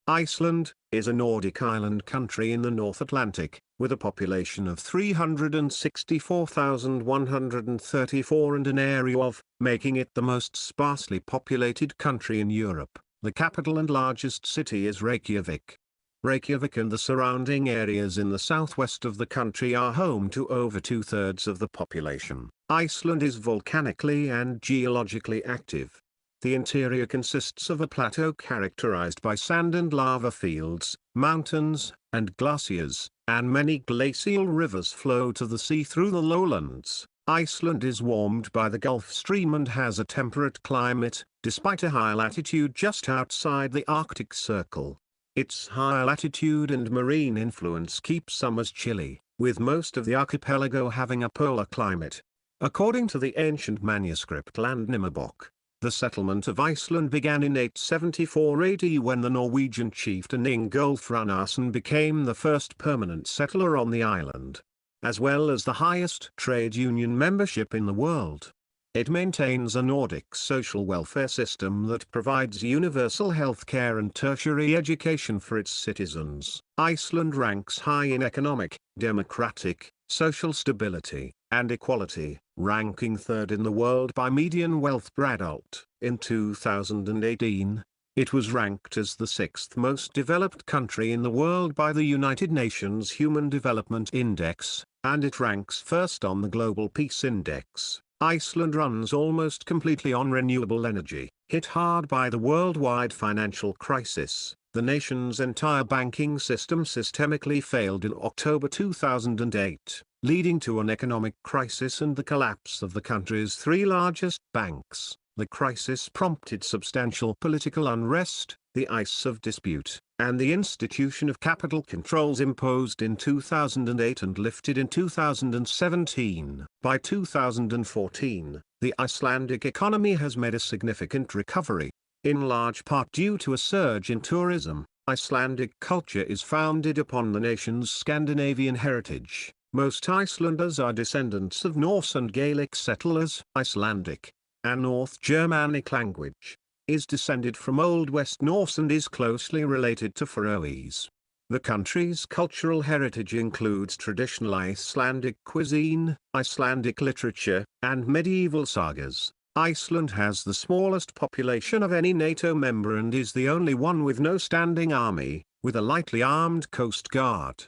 Iceland is a Nordic island country in the North Atlantic, with a population of 364,134 and an area of, making it the most sparsely populated country in Europe. The capital and largest city is Reykjavik. Reykjavik and the surrounding areas in the southwest of the country are home to over two-thirds of the population. Iceland is volcanically and geologically active. The interior consists of a plateau characterized by sand and lava fields, mountains, and glaciers, and many glacial rivers flow to the sea through the lowlands. Iceland is warmed by the Gulf Stream and has a temperate climate, despite a high latitude just outside the Arctic Circle. Its high latitude and marine influence keep summers chilly, with most of the archipelago having a polar climate. According to the ancient manuscript Landnámabók, the settlement of Iceland began in 874 AD when the Norwegian chieftain Ingolf Ragnarsson became the first permanent settler on the island, as well as the highest trade union membership in the world. It maintains a Nordic social welfare system that provides universal health care and tertiary education for its citizens. Iceland ranks high in economic, democratic, social stability, and equality, ranking third in the world by median wealth per adult. In 2018, it was ranked as the sixth most developed country in the world by the United Nations Human Development Index, and it ranks first on the Global Peace Index. Iceland runs almost completely on renewable energy. Hit hard by the worldwide financial crisis, the nation's entire banking system systemically failed in October 2008, leading to an economic crisis and the collapse of the country's three largest banks. The crisis prompted substantial political unrest, the ice of dispute, and the institution of capital controls imposed in 2008 and lifted in 2017. By 2014, the Icelandic economy has made a significant recovery. In large part due to a surge in tourism, Icelandic culture is founded upon the nation's Scandinavian heritage. Most Icelanders are descendants of Norse and Gaelic settlers. Icelandic, a North Germanic language, is descended from Old West Norse and is closely related to Faroese. The country's cultural heritage includes traditional Icelandic cuisine, Icelandic literature, and medieval sagas. Iceland has the smallest population of any NATO member and is the only one with no standing army, with a lightly armed coast guard.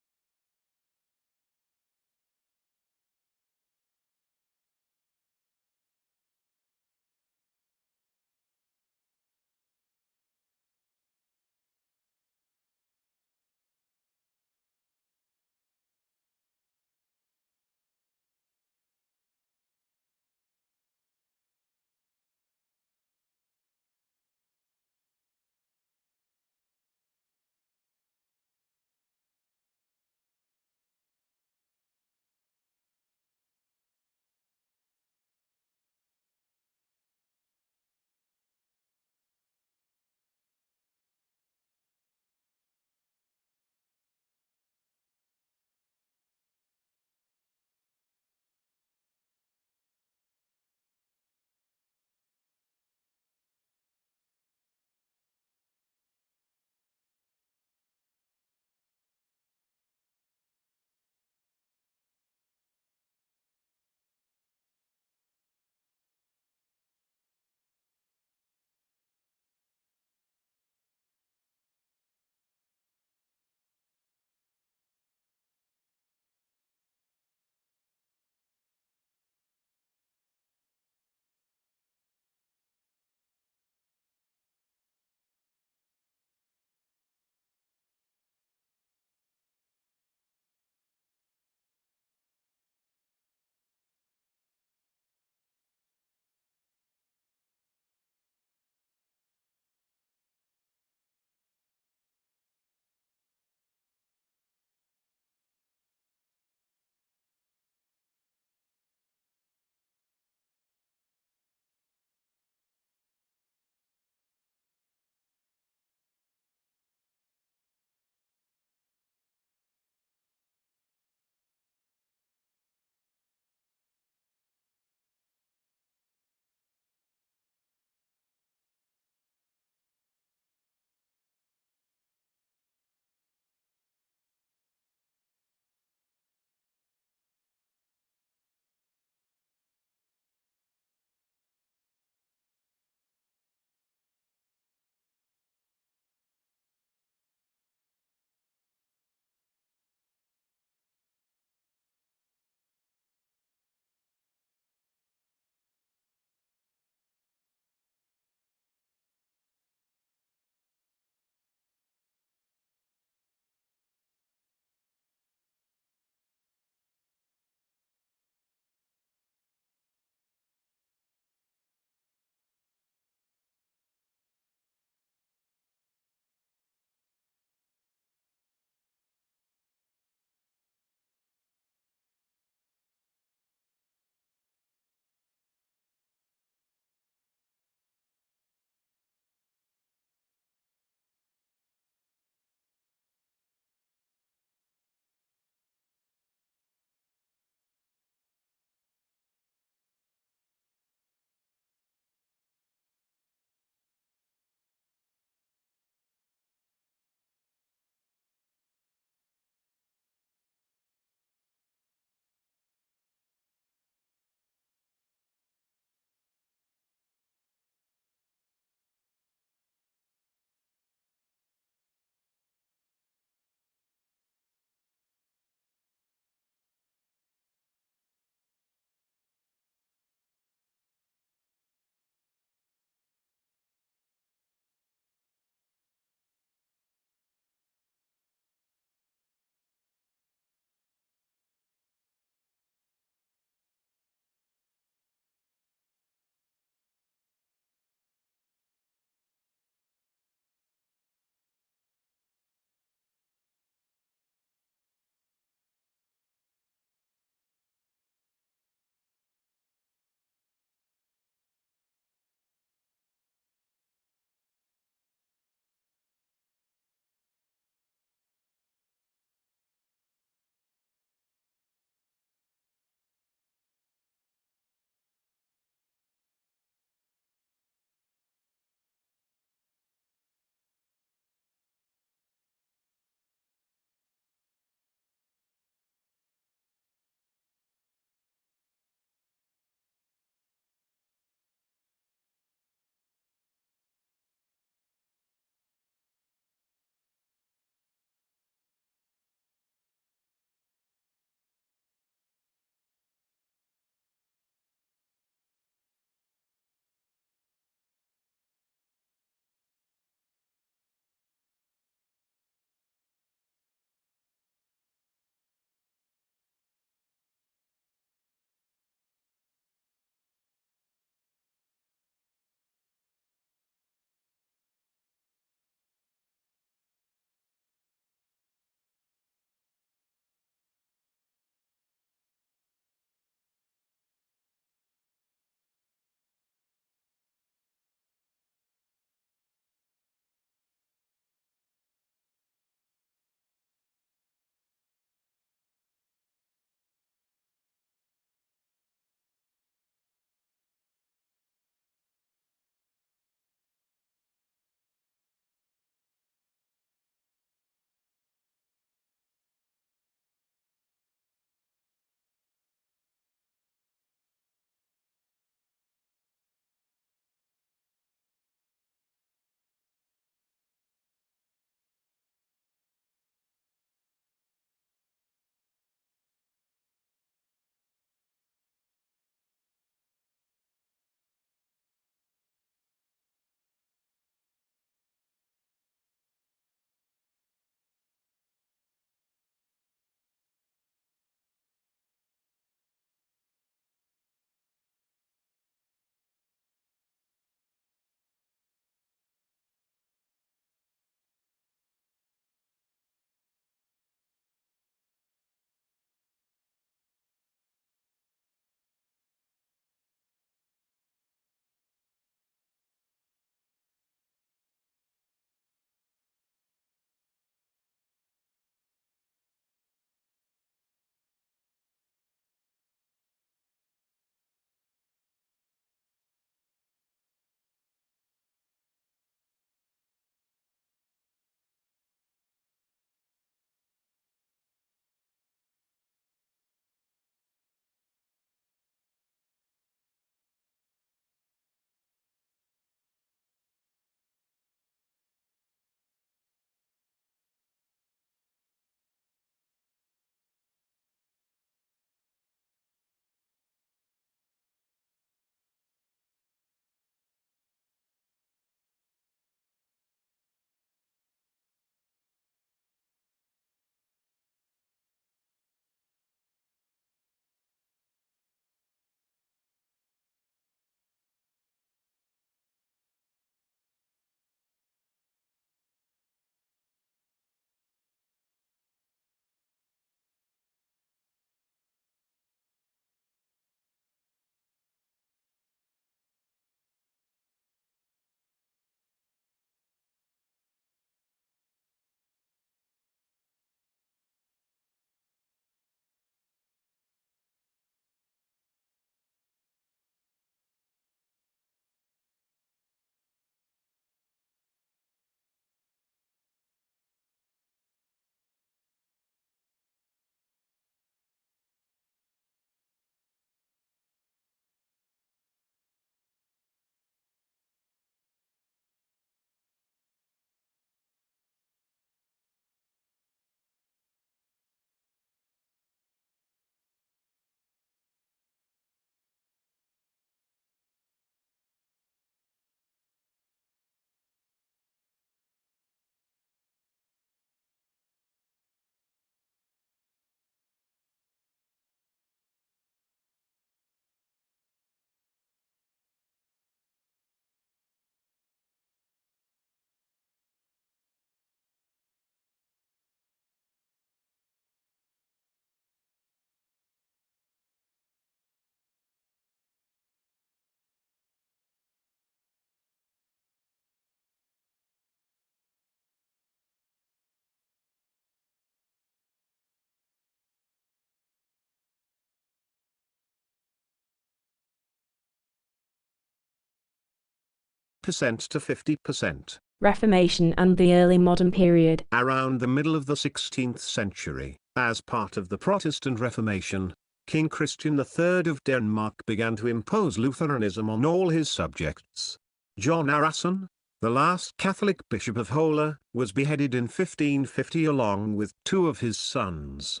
30% to 50%. Reformation and the early modern period. Around the middle of the 16th century, as part of the Protestant Reformation, King Christian III of Denmark began to impose Lutheranism on all his subjects. John Arason, the last Catholic Bishop of Hola, was beheaded in 1550 along with two of his sons.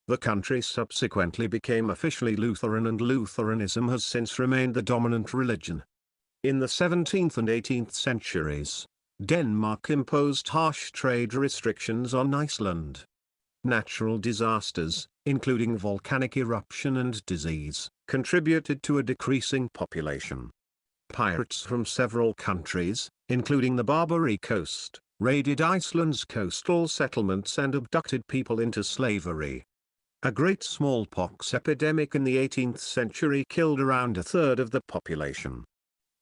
The country subsequently became officially Lutheran, and Lutheranism has since remained the dominant religion. In the 17th and 18th centuries, Denmark imposed harsh trade restrictions on Iceland. Natural disasters, including volcanic eruption and disease, contributed to a decreasing population. Pirates from several countries, including the Barbary Coast, raided Iceland's coastal settlements and abducted people into slavery. A great smallpox epidemic in the 18th century killed around a third of the population.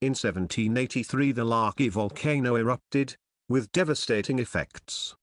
In 1783 the Laki volcano erupted, with devastating effects.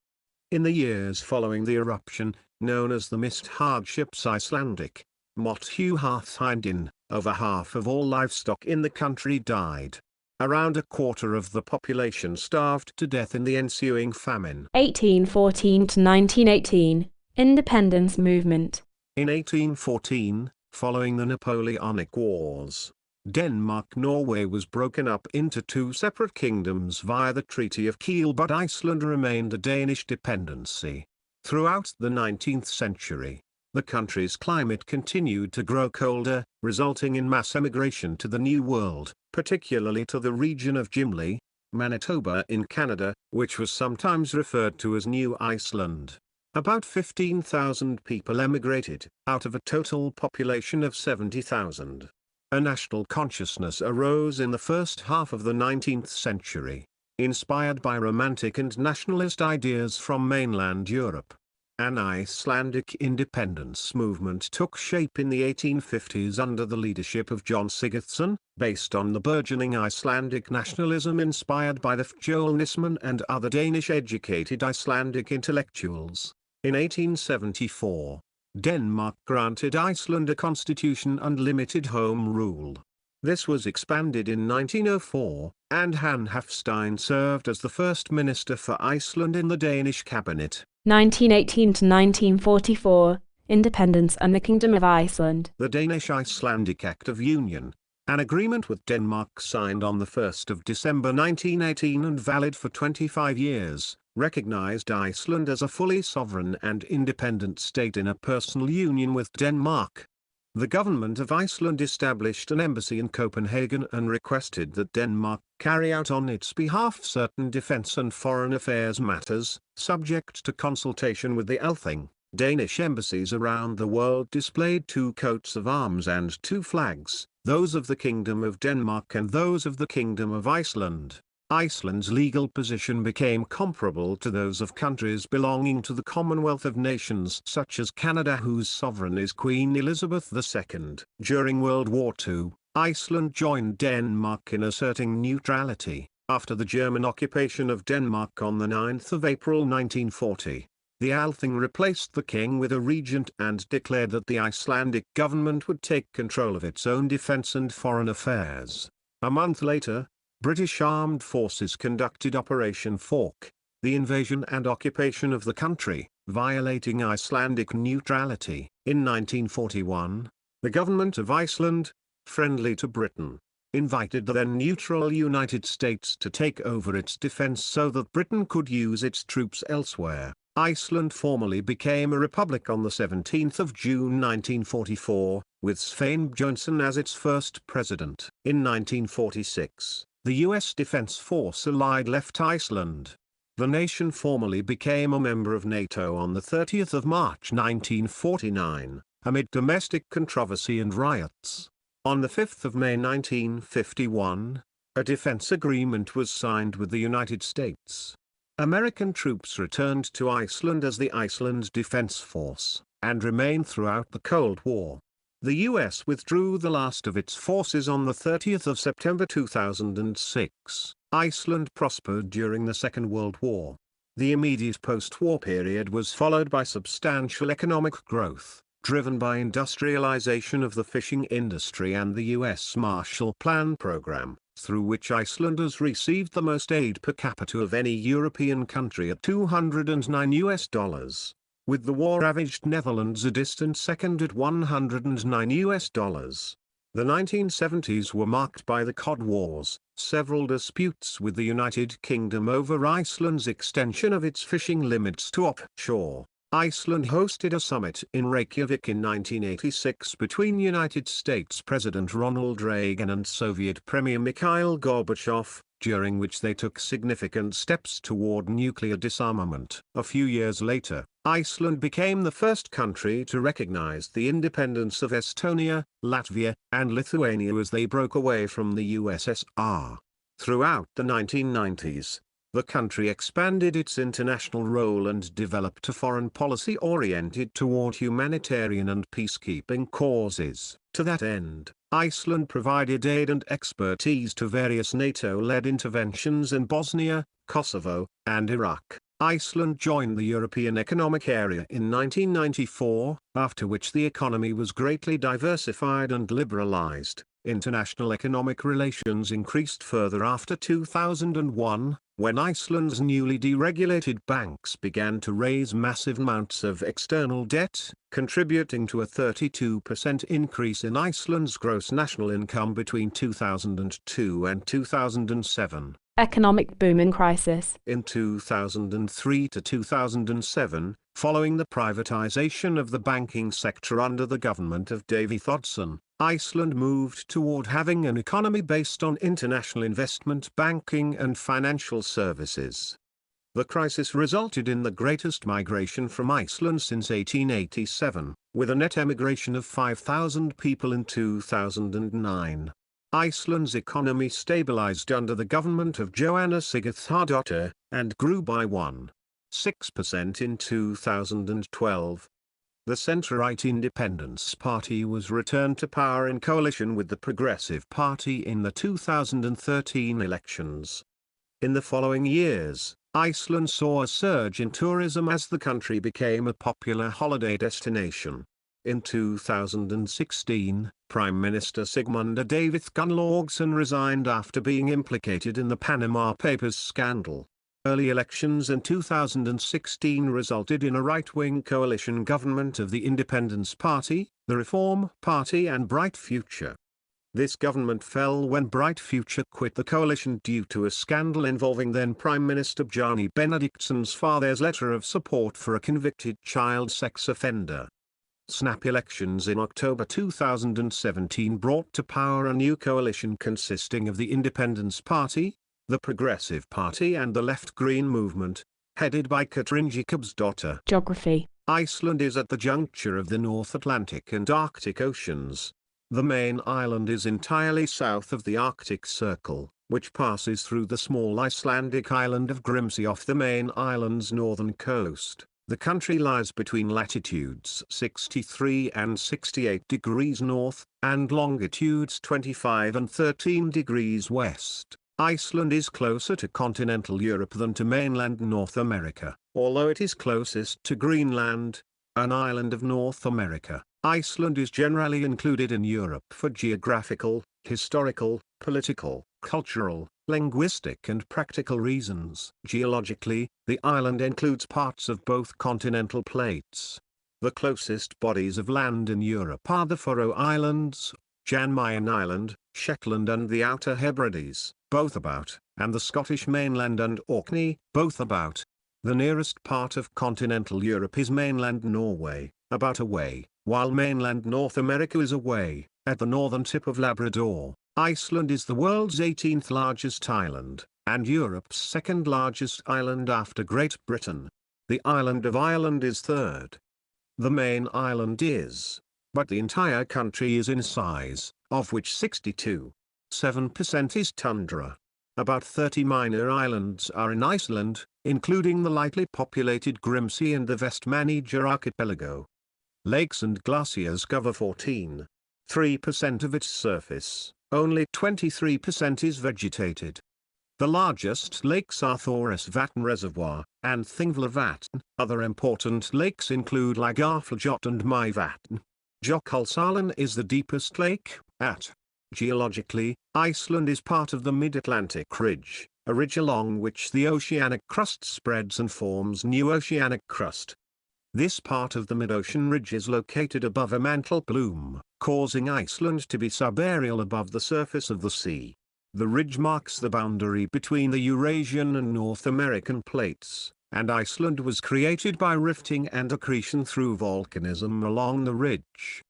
In the years following the eruption, known as the Mist Hardships Icelandic, Mothuharthindin, over half of all livestock in the country died. Around a quarter of the population starved to death in the ensuing famine. 1814 to 1918, Independence Movement. In 1814, following the Napoleonic Wars, Denmark-Norway was broken up into two separate kingdoms via the Treaty of Kiel, but Iceland remained a Danish dependency. Throughout the 19th century, the country's climate continued to grow colder, resulting in mass emigration to the New World, particularly to the region of Gimli, Manitoba in Canada, which was sometimes referred to as New Iceland. About 15,000 people emigrated, out of a total population of 70,000. A national consciousness arose in the first half of the 19th century, inspired by romantic and nationalist ideas from mainland Europe. An Icelandic independence movement took shape in the 1850s under the leadership of John Sigurðsson, based on the burgeoning Icelandic nationalism inspired by the Fjollnismen and other Danish-educated Icelandic intellectuals. In 1874, Denmark granted Iceland a constitution and limited home rule. This was expanded in 1904, and Han Hafstein served as the first minister for Iceland in the Danish cabinet. 1918 to 1944, Independence and the Kingdom of Iceland. The Danish-Icelandic Act of Union, an agreement with Denmark signed on the 1st of December 1918 and valid for 25 years, recognized Iceland as a fully sovereign and independent state in a personal union with Denmark. The government of Iceland established an embassy in Copenhagen and requested that Denmark carry out on its behalf certain defense and foreign affairs matters, subject to consultation with the Althing. Danish embassies around the world displayed two coats of arms and two flags, those of the Kingdom of Denmark and those of the Kingdom of Iceland. Iceland's legal position became comparable to those of countries belonging to the Commonwealth of Nations such as Canada, whose sovereign is Queen Elizabeth II. During World War II, Iceland joined Denmark in asserting neutrality, after the German occupation of Denmark on the 9th of April 1940. The Althing replaced the king with a regent and declared that the Icelandic government would take control of its own defense and foreign affairs. A month later, British armed forces conducted Operation Fork, the invasion and occupation of the country, violating Icelandic neutrality. In 1941, the government of Iceland, friendly to Britain, invited the then neutral United States to take over its defense so that Britain could use its troops elsewhere. Iceland formally became a republic on the 17th of June 1944, with Svein Björnsson as its first president. In 1946, the U.S. Defense Force Allied left Iceland. The nation formally became a member of NATO on the 30th of March 1949, amid domestic controversy and riots. On the 5th of May 1951, a defense agreement was signed with the United States. American troops returned to Iceland as the Iceland Defense Force, and remained throughout the Cold War. The U.S. withdrew the last of its forces on the 30th of September 2006. Iceland prospered during the Second World War. The immediate post-war period was followed by substantial economic growth, driven by industrialization of the fishing industry and the U.S. Marshall Plan program, through which Iceland has received the most aid per capita of any European country at $209, with the war-ravaged Netherlands a distant second at $109. The 1970s were marked by the Cod Wars, several disputes with the United Kingdom over Iceland's extension of its fishing limits to offshore. Iceland hosted a summit in Reykjavik in 1986 between United States President Ronald Reagan and Soviet Premier Mikhail Gorbachev, during which they took significant steps toward nuclear disarmament. A few years later, Iceland became the first country to recognize the independence of Estonia, Latvia, and Lithuania as they broke away from the USSR. Throughout the 1990s, the country expanded its international role and developed a foreign policy oriented toward humanitarian and peacekeeping causes. To that end, Iceland provided aid and expertise to various NATO-led interventions in Bosnia, Kosovo, and Iraq. Iceland joined the European Economic Area in 1994, after which the economy was greatly diversified and liberalized. International economic relations increased further after 2001, when Iceland's newly deregulated banks began to raise massive amounts of external debt, contributing to a 32% increase in Iceland's gross national income between 2002 and 2007. Economic boom and crisis. In 2003 to 2007, following the privatization of the banking sector under the government of Davíð Oddsson, Iceland moved toward having an economy based on international investment banking and financial services. The crisis resulted in the greatest migration from Iceland since 1887, with a net emigration of 5,000 people in 2009. Iceland's economy stabilized under the government of Joanna Sigurðardóttir, and grew by 1.6% in 2012. The centre-right Independence Party was returned to power in coalition with the Progressive Party in the 2013 elections. In the following years, Iceland saw a surge in tourism as the country became a popular holiday destination. In 2016, Prime Minister Sigmundur Davíð Gunnlaugsson resigned after being implicated in the Panama Papers scandal. Early elections in 2016 resulted in a right-wing coalition government of the Independence Party, the Reform Party and Bright Future. This government fell when Bright Future quit the coalition due to a scandal involving then Prime Minister Bjarni Benediktson's father's letter of support for a convicted child sex offender. Snap elections in October 2017 brought to power a new coalition consisting of the Independence Party, the Progressive Party and the Left Green Movement, headed by Katrín Jakobsdóttir. Geography. Iceland is at the juncture of the North Atlantic and Arctic Oceans. The main island is entirely south of the Arctic Circle, which passes through the small Icelandic island of Grímsey off the main island's northern coast. The country lies between latitudes 63 and 68 degrees north, and longitudes 25 and 13 degrees west. Iceland is closer to continental Europe than to mainland North America, although it is closest to Greenland, an island of North America. Iceland is generally included in Europe for geographical, historical, political, cultural, linguistic and practical reasons. Geologically, the island includes parts of both continental plates. The closest bodies of land in Europe are the Faroe Islands, Jan Mayen Island, Shetland and the Outer Hebrides, both about, and the Scottish mainland and Orkney, both about. The nearest part of continental Europe is mainland Norway, about away, while mainland North America is away, at the northern tip of Labrador. Iceland is the world's 18th largest island, and Europe's second largest island after Great Britain. The island of Ireland is third. The main island is, but the entire country is in size, of which 62.7% is tundra. About 30 minor islands are in Iceland, including the lightly populated Grímsey and the Vestmannaeyjar archipelago. Lakes and glaciers cover 14.3% of its surface, only 23% is vegetated. The largest lakes are Thorisvatn Reservoir and Thingvallavatn. Other important lakes include Lagarflajot and Maivatn. Jökulsárlón is the deepest lake, at. Geologically, Iceland is part of the Mid-Atlantic Ridge, a ridge along which the oceanic crust spreads and forms new oceanic crust. This part of the mid-ocean ridge is located above a mantle plume, causing Iceland to be subaerial above the surface of the sea. The ridge marks the boundary between the Eurasian and North American plates, and Iceland was created by rifting and accretion through volcanism along the ridge.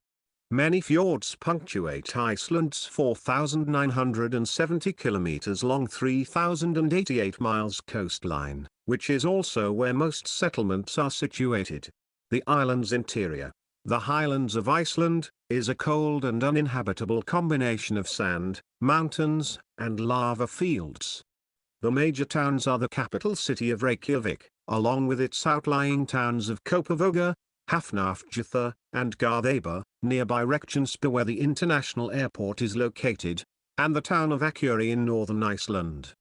Many fjords punctuate Iceland's 4,970 kilometers long 3,088 miles coastline, which is also where most settlements are situated. The island's interior, the highlands of Iceland, is a cold and uninhabitable combination of sand, mountains, and lava fields. The major towns are the capital city of Reykjavik, along with its outlying towns of Kópavogur, Hafnarfjörður, and Garðabær, nearby Reykjanesbær where the international airport is located, and the town of Akurey in northern Iceland.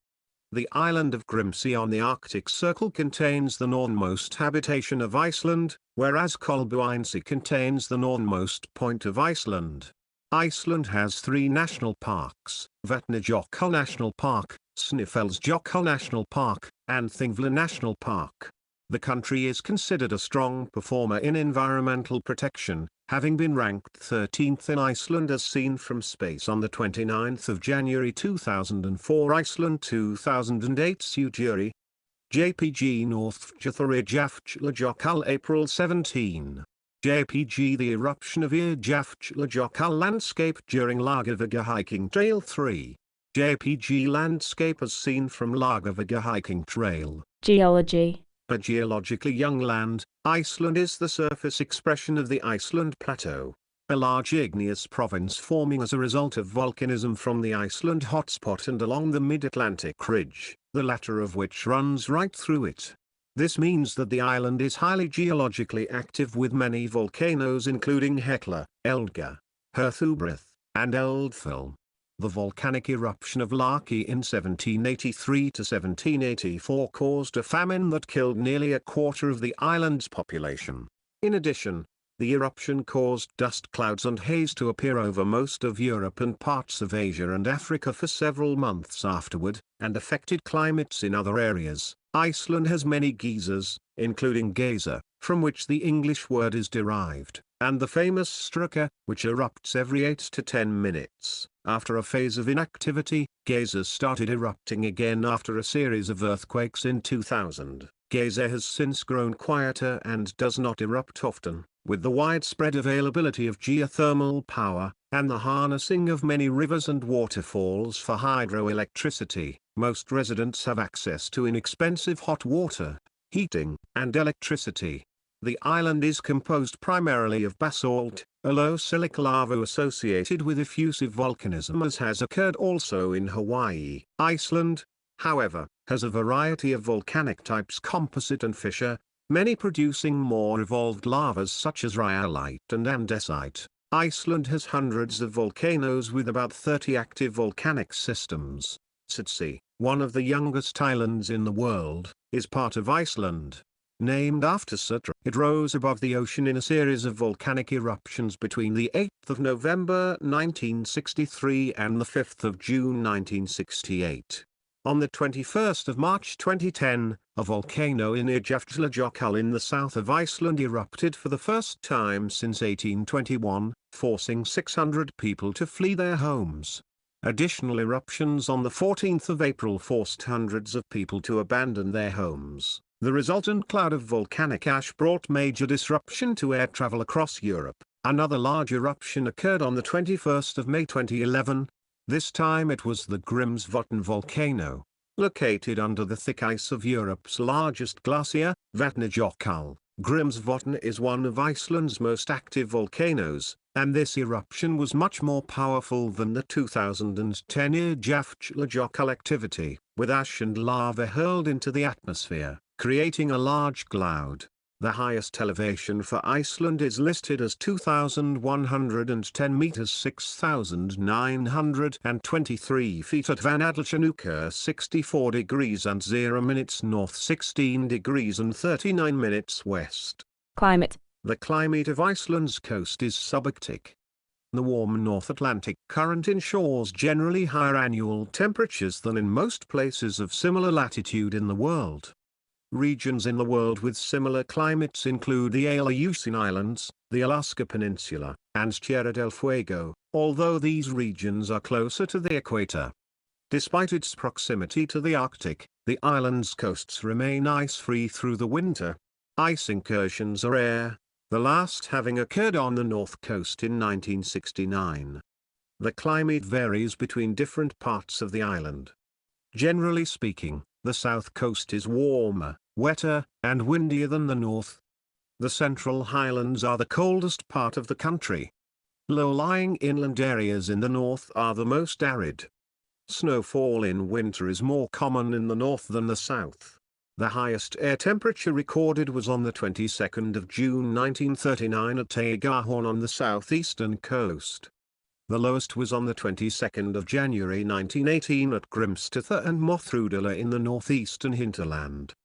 The island of Grímsey on the Arctic Circle contains the northernmost habitation of Iceland, whereas Kolbeinsey contains the northernmost point of Iceland. Iceland has 3 national parks: Vatnajökull National Park, Snæfellsjökull National Park, and Thingvellir National Park. The country is considered a strong performer in environmental protection, having been ranked 13th in Iceland as seen from space on the 29th of January 2004. Iceland 2008 Suðurí. JPG Norðfjörður April 17. JPG The eruption of Eyjafjallajökull landscape during Lagavega hiking trail 3. JPG landscape as seen from Lagavega hiking trail. Geology. A geologically young land, Iceland is the surface expression of the Iceland Plateau, a large igneous province forming as a result of volcanism from the Iceland hotspot and along the Mid-Atlantic Ridge, the latter of which runs right through it. This means that the island is highly geologically active with many volcanoes including Hekla, Eldgjá, Herðubreið, and Eldfell. The volcanic eruption of Laki in 1783 to 1784 caused a famine that killed nearly a quarter of the island's population. In addition, the eruption caused dust clouds and haze to appear over most of Europe and parts of Asia and Africa for several months afterward, and affected climates in other areas. Iceland has many geysers, including geyser, from which the English word is derived, and the famous Struka, which erupts every 8 to 10 minutes. After a phase of inactivity, geysers started erupting again after a series of earthquakes in 2000. Geyser has since grown quieter and does not erupt often. With the widespread availability of geothermal power, and the harnessing of many rivers and waterfalls for hydroelectricity, most residents have access to inexpensive hot water, heating, and electricity. The island is composed primarily of basalt, a low silica lava associated with effusive volcanism, as has occurred also in Hawaii. Iceland, however, has a variety of volcanic types, composite and fissure, many producing more evolved lavas such as rhyolite and andesite. Iceland has hundreds of volcanoes with about 30 active volcanic systems. Surtsey, one of the youngest islands in the world, is part of Iceland. Named after Surtur, it rose above the ocean in a series of volcanic eruptions between the 8th of November 1963 and the 5th of June 1968. On the 21st of March 2010, a volcano in Eyjafjallajökull in the south of Iceland erupted for the first time since 1821, forcing 600 people to flee their homes. Additional eruptions on the 14th of April forced hundreds of people to abandon their homes. The resultant cloud of volcanic ash brought major disruption to air travel across Europe. Another large eruption occurred on the 21st of May 2011. This time it was the Grímsvötn volcano, located under the thick ice of Europe's largest glacier, Vatnajökull. Grímsvötn is one of Iceland's most active volcanoes, and this eruption was much more powerful than the 2010 Eyjafjallajökull activity, with ash and lava hurled into the atmosphere, creating a large cloud. The highest elevation for Iceland is listed as 2,110 meters 6,923 feet at Vanadalshnúkar 64 degrees and 0 minutes north 16 degrees and 39 minutes west. Climate. The climate of Iceland's coast is subarctic. The warm North Atlantic current ensures generally higher annual temperatures than in most places of similar latitude in the world. Regions in the world with similar climates include the Aleutian Islands, the Alaska Peninsula, and Tierra del Fuego, although these regions are closer to the equator. Despite its proximity to the Arctic, the island's coasts remain ice-free through the winter. Ice incursions are rare, the last having occurred on the north coast in 1969. The climate varies between different parts of the island. Generally speaking, the south coast is warmer, wetter, and windier than the north. The central highlands are the coldest part of the country. Low-lying inland areas in the north are the most arid. Snowfall in winter is more common in the north than the south. The highest air temperature recorded was on the 22nd of June 1939 at Eiðisvatn on the southeastern coast. The lowest was on the 22nd of January 1918 at Grímsstaðir and Moðrudalur in the northeastern hinterland.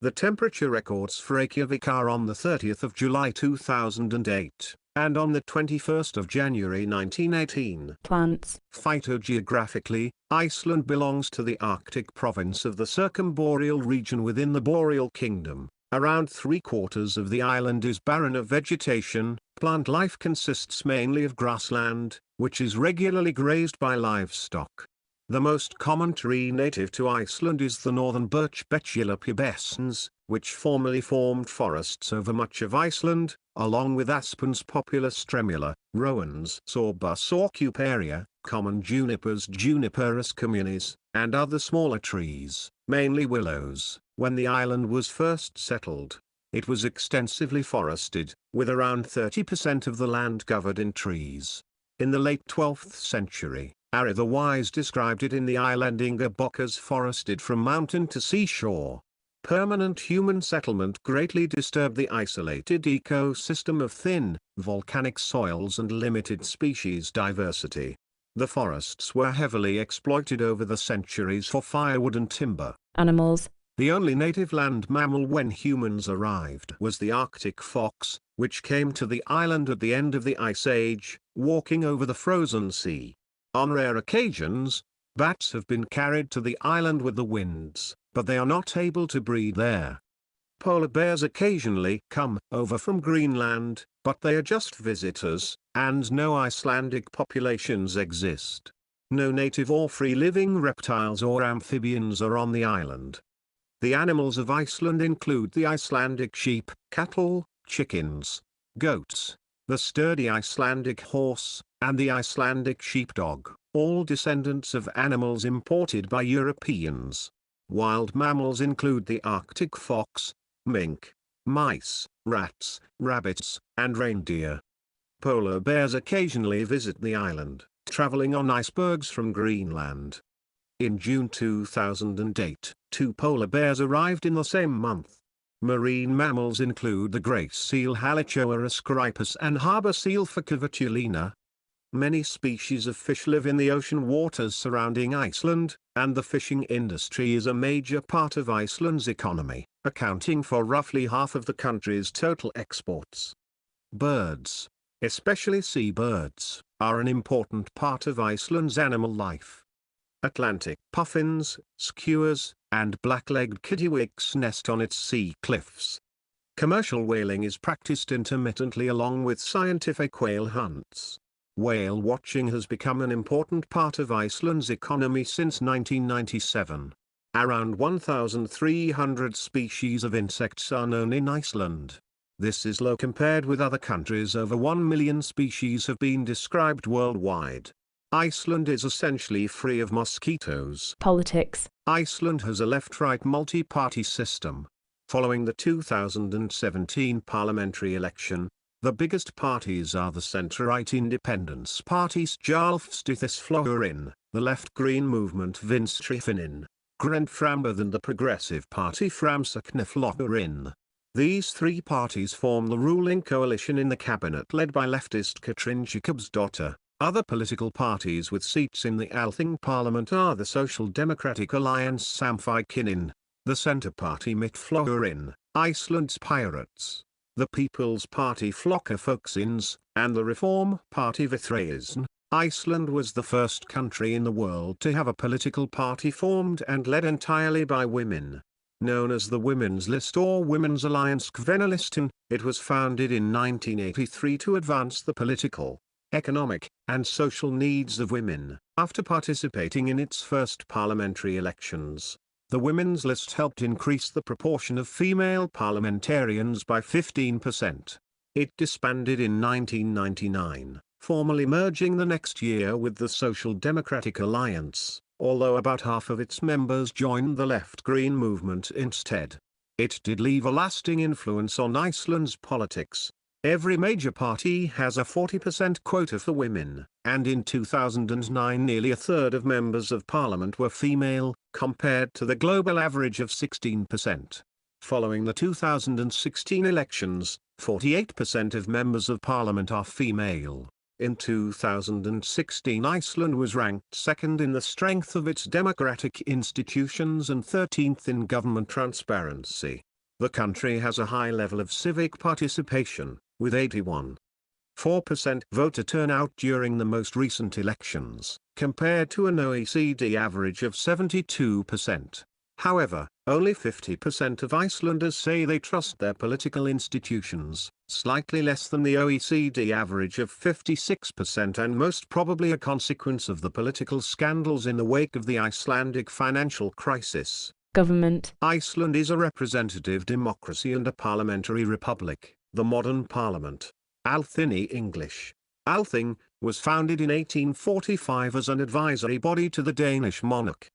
The temperature records for Reykjavik are on the 30th of July 2008, and on the 21st of January 1918. Plants. Phytogeographically, Iceland belongs to the Arctic province of the circumboreal region within the Boreal Kingdom. Around 3/4 of the island is barren of vegetation. Plant life consists mainly of grassland, which is regularly grazed by livestock. The most common tree native to Iceland is the northern birch Betula pubescens, which formerly formed forests over much of Iceland, along with aspens populus tremula, rowans Sorbus orcuparia, common junipers Juniperus communis, and other smaller trees, mainly willows. When the island was first settled, it was extensively forested, with around 30% of the land covered in trees. In the late 12th century, Ari the Wise described it in the Islandinga book as forested from mountain to seashore. Permanent human settlement greatly disturbed the isolated ecosystem of thin, volcanic soils and limited species diversity. The forests were heavily exploited over the centuries for firewood and timber. Animals. The only native land mammal when humans arrived was the Arctic fox, which came to the island at the end of the Ice Age, walking over the frozen sea. On rare occasions, bats have been carried to the island with the winds, but they are not able to breed there. Polar bears occasionally come over from Greenland, but they are just visitors, and no Icelandic populations exist. No native or free-living reptiles or amphibians are on the island. The animals of Iceland include the Icelandic sheep, cattle, chickens, goats, the sturdy Icelandic horse, and the Icelandic sheepdog, all descendants of animals imported by Europeans. Wild mammals include the Arctic fox, mink, mice, rats, rabbits, and reindeer. Polar bears occasionally visit the island, traveling on icebergs from Greenland. In June 2008, 2 polar bears arrived in the same month. Marine mammals include the great seal Halichoerus crypus and harbor seal Ficavitulina. Many species of fish live in the ocean waters surrounding Iceland, and the fishing industry is a major part of Iceland's economy, accounting for roughly half of the country's total exports. Birds, especially seabirds, are an important part of Iceland's animal life. Atlantic puffins, skuas, and black-legged kittiwakes nest on its sea cliffs. Commercial whaling is practiced intermittently along with scientific whale hunts. Whale watching has become an important part of Iceland's economy since 1997. Around 1,300 species of insects are known in Iceland. This is low compared with other countries. Over 1 million species have been described worldwide. Iceland is essentially free of mosquitoes. Politics. Iceland has a left-right multi-party system. Following the 2017 parliamentary election, the biggest parties are the centre-right Independence Party Sjálfstæðisflokkurinn, the left-green movement Vinstriflokkinn, Grænn framboð and the Progressive Party Framsóknarflokkurinn. These three parties form the ruling coalition in the cabinet led by leftist Katrin Jacobsdottir. Other political parties with seats in the Althing parliament are the Social Democratic Alliance Samfylkingin, the Centre Party Mittflokkurinn, Iceland's Pirates, the People's Party Flokkafolksins, and the Reform Party Viðreisn. Iceland was the first country in the world to have a political party formed and led entirely by women. Known as the Women's List or Women's Alliance Kvennalistan, it was founded in 1983 to advance the political, economic, and social needs of women. After participating in its first parliamentary elections, the Women's List helped increase the proportion of female parliamentarians by 15%. It disbanded in 1999, formally merging the next year with the Social Democratic Alliance, although about half of its members joined the left-green movement instead. It did leave a lasting influence on Iceland's politics. Every major party has a 40% quota for women, and in 2009 nearly a third of members of parliament were female, compared to the global average of 16%. Following the 2016 elections, 48% of members of parliament are female. In 2016 Iceland was ranked second in the strength of its democratic institutions and 13th in government transparency. The country has a high level of civic participation, with 81.4% voter turnout during the most recent elections, compared to an OECD average of 72%. However, only 50% of Icelanders say they trust their political institutions, slightly less than the OECD average of 56% and most probably a consequence of the political scandals in the wake of the Icelandic financial crisis. Government. Iceland is a representative democracy and a parliamentary republic. The modern parliament, Althing English, Althing, was founded in 1845 as an advisory body to the Danish monarch.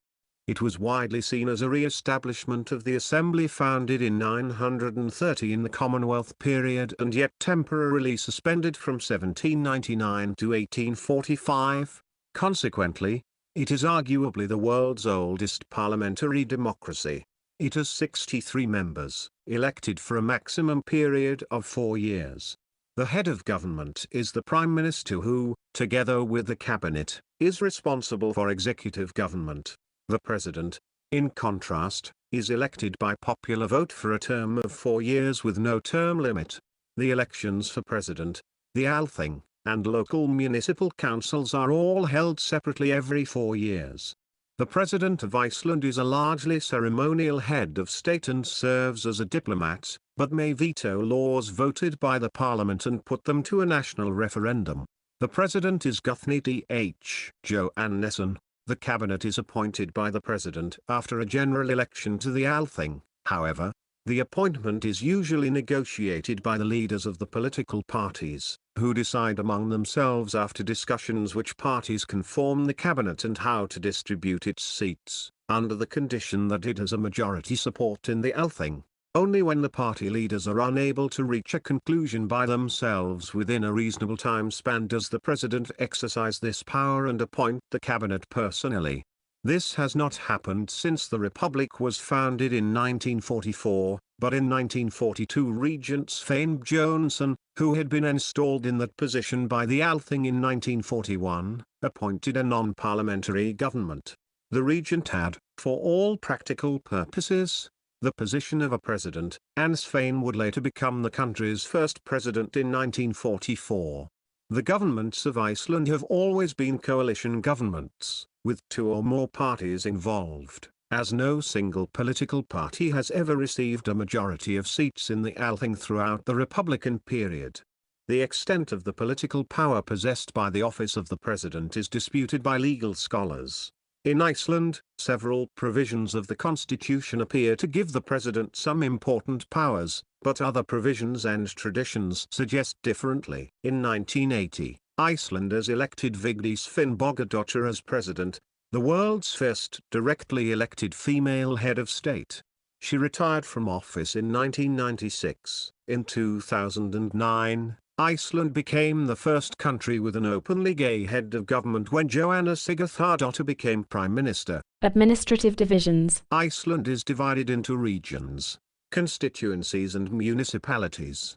It was widely seen as a re-establishment of the assembly founded in 930 in the Commonwealth period and yet temporarily suspended from 1799 to 1845. Consequently, it is arguably the world's oldest parliamentary democracy. It has 63 members, elected for a maximum period of 4 years. The head of government is the Prime Minister who, together with the Cabinet, is responsible for executive government. The President, in contrast, is elected by popular vote for a term of 4 years with no term limit. The elections for President, the Althing, and local municipal councils are all held separately every 4 years. The President of Iceland is a largely ceremonial head of state and serves as a diplomat, but may veto laws voted by the parliament and put them to a national referendum. The President is Guðni H. Jóhannesson. The cabinet is appointed by the President after a general election to the Althing. However, the appointment is usually negotiated by the leaders of the political parties, who decide among themselves after discussions which parties can form the cabinet and how to distribute its seats, under the condition that it has a majority support in the Althing. Only when the party leaders are unable to reach a conclusion by themselves within a reasonable time span does the President exercise this power and appoint the cabinet personally. This has not happened since the Republic was founded in 1944, but in 1942 Regent Sveinn Jónsson, who had been installed in that position by the Althing in 1941, appointed a non-parliamentary government. The regent had, for all practical purposes, the position of a president, and Sveinn would later become the country's first president in 1944. The governments of Iceland have always been coalition governments, with 2 or more parties involved, as no single political party has ever received a majority of seats in the Althing throughout the Republican period. The extent of the political power possessed by the office of the president is disputed by legal scholars. In Iceland, several provisions of the constitution appear to give the president some important powers, but other provisions and traditions suggest differently. In 1980, Icelanders elected Vigdís Finnbogadóttir as president, the world's first directly elected female head of state. She retired from office in 1996. In 2009, Iceland became the first country with an openly gay head of government when Jóhanna Sigurðardóttir became prime minister. Administrative divisions. Iceland is divided into regions. constituencies and municipalities.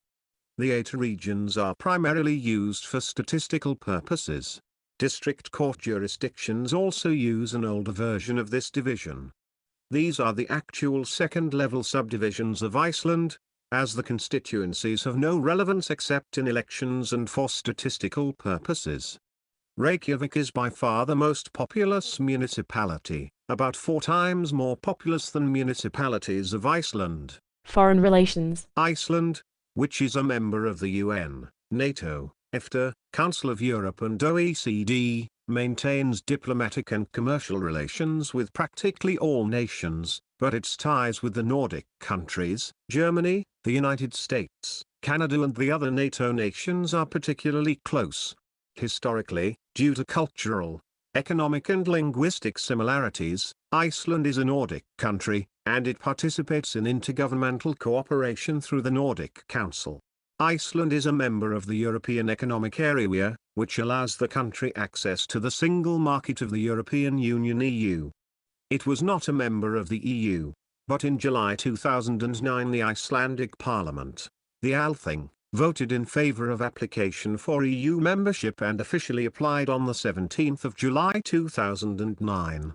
The 8 regions are primarily used for statistical purposes. District court jurisdictions also use an older version of this division. These are the actual second-level subdivisions of Iceland, as the constituencies have no relevance except in elections and for statistical purposes. Reykjavik is by far the most populous municipality, about 4 times more populous than municipalities of Iceland. Foreign relations. Iceland, which is a member of the UN, NATO, EFTA, Council of Europe and OECD, maintains diplomatic and commercial relations with practically all nations, but its ties with the Nordic countries, Germany, the United States, Canada and the other NATO nations are particularly close. Historically, due to cultural, economic and linguistic similarities, Iceland is a Nordic country, and it participates in intergovernmental cooperation through the Nordic Council. Iceland is a member of the European Economic Area, which allows the country access to the single market of the European Union (EU). It was not a member of the EU, but in July 2009 the Icelandic Parliament, the Althing, voted in favor of application for EU membership and officially applied on the 17th of July 2009.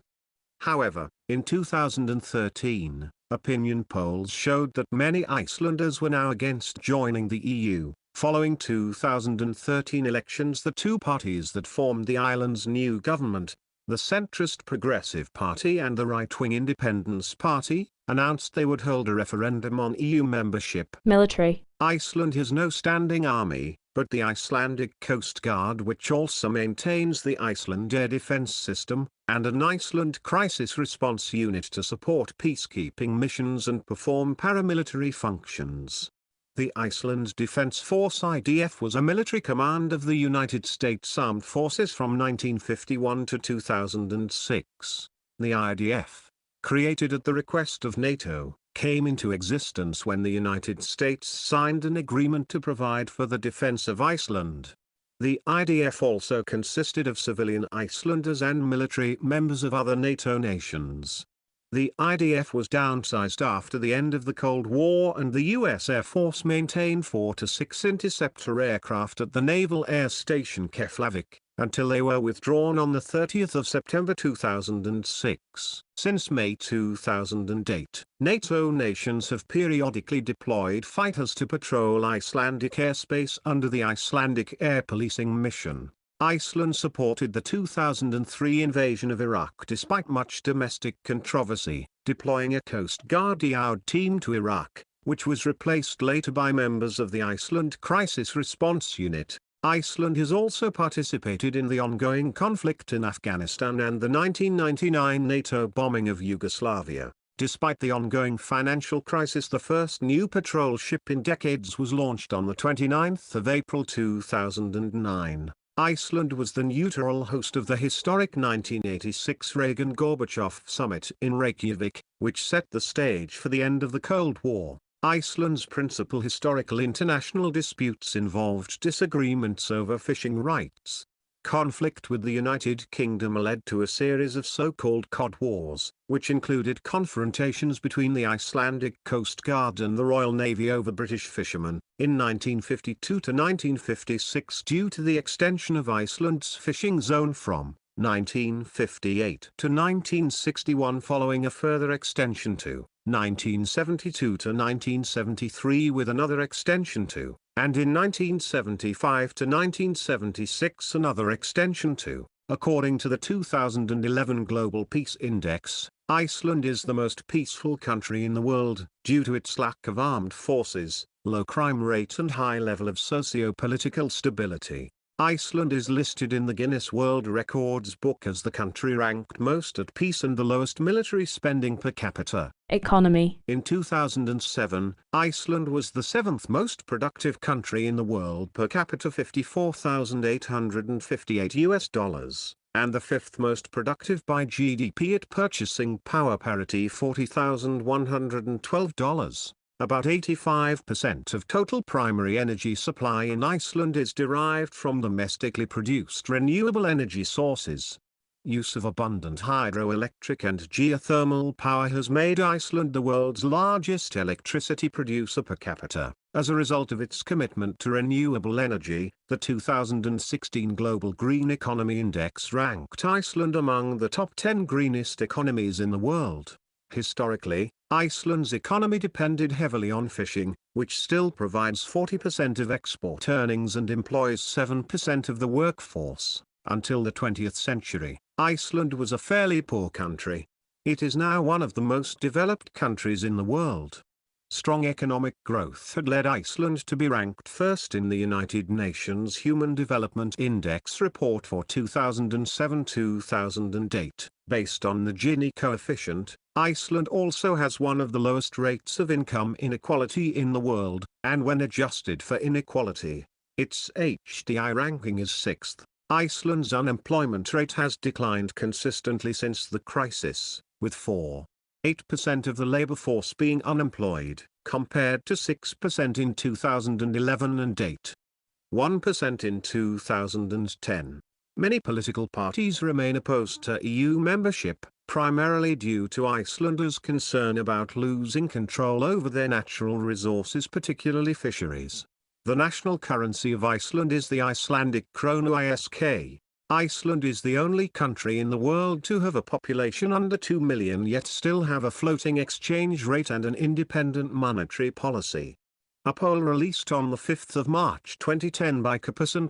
However, in 2013, opinion polls showed that many Icelanders were now against joining the EU. Following 2013 elections, the 2 parties that formed the island's new government, the centrist Progressive Party and the right-wing Independence Party, announced they would hold a referendum on EU membership. Military. Iceland has no standing army, but the Icelandic Coast Guard, which also maintains the Iceland Air Defense System, and an Iceland Crisis Response Unit to support peacekeeping missions and perform paramilitary functions. The Iceland Defense Force (IDF) was a military command of the United States Armed Forces from 1951 to 2006. The IDF, created at the request of NATO, came into existence when the United States signed an agreement to provide for the defense of Iceland. The IDF also consisted of civilian Icelanders and military members of other NATO nations. The IDF was downsized after the end of the Cold War, and the U.S. Air Force maintained 4 to 6 interceptor aircraft at the Naval Air Station Keflavik, until they were withdrawn on the 30th of September 2006. Since May 2008, NATO nations have periodically deployed fighters to patrol Icelandic airspace under the Icelandic Air Policing Mission. Iceland supported the 2003 invasion of Iraq despite much domestic controversy, deploying a Coast Guard team to Iraq, which was replaced later by members of the Iceland Crisis Response Unit. Iceland has also participated in the ongoing conflict in Afghanistan and the 1999 NATO bombing of Yugoslavia. Despite the ongoing financial crisis, the first new patrol ship in decades was launched on the 29th of April 2009. Iceland was the neutral host of the historic 1986 Reagan-Gorbachev summit in Reykjavik, which set the stage for the end of the Cold War. Iceland's principal historical international disputes involved disagreements over fishing rights. Conflict with the United Kingdom led to a series of so-called Cod Wars, which included confrontations between the Icelandic Coast Guard and the Royal Navy over British fishermen, in 1952 to 1956 due to the extension of Iceland's fishing zone from 1958 to 1961, following a further extension to 1972 to 1973 with another extension to, and in 1975 to 1976 another extension to. According to the 2011 Global Peace Index, Iceland is the most peaceful country in the world, due to its lack of armed forces, low crime rate and high level of socio-political stability. Iceland is listed in the Guinness World Records book as the country ranked most at peace and the lowest military spending per capita. Economy. In 2007, Iceland was the 7th most productive country in the world per capita, $54,858, and the 5th most productive by GDP at purchasing power parity, $40,112. About 85% of total primary energy supply in Iceland is derived from domestically produced renewable energy sources. use of abundant hydroelectric and geothermal power has made Iceland the world's largest electricity producer per capita. As a result of its commitment to renewable energy, the 2016 Global Green Economy Index ranked Iceland among the top 10 greenest economies in the world. Historically, Iceland's economy depended heavily on fishing, which still provides 40% of export earnings and employs 7% of the workforce. Until the 20th century, Iceland was a fairly poor country. It is now one of the most developed countries in the world. Strong economic growth had led Iceland to be ranked first in the United Nations Human Development Index report for 2007-2008. Based on the Gini coefficient, Iceland also has one of the lowest rates of income inequality in the world, and when adjusted for inequality, its HDI ranking is 6th. Iceland's unemployment rate has declined consistently since the crisis, with 4.8% of the labor force being unemployed, compared to 6% in 2011 and 8.1% in 2010. Many political parties remain opposed to EU membership, primarily due to Icelanders' concern about losing control over their natural resources, particularly fisheries. The national currency of Iceland is the Icelandic krona ISK. Iceland is the only country in the world to have a population under 2 million yet still have a floating exchange rate and an independent monetary policy. A poll released on the 5th of March 2010 by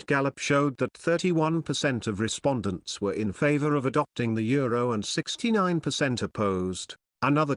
Gallup showed that 31% of respondents were in favor of adopting the euro and 69% opposed. Another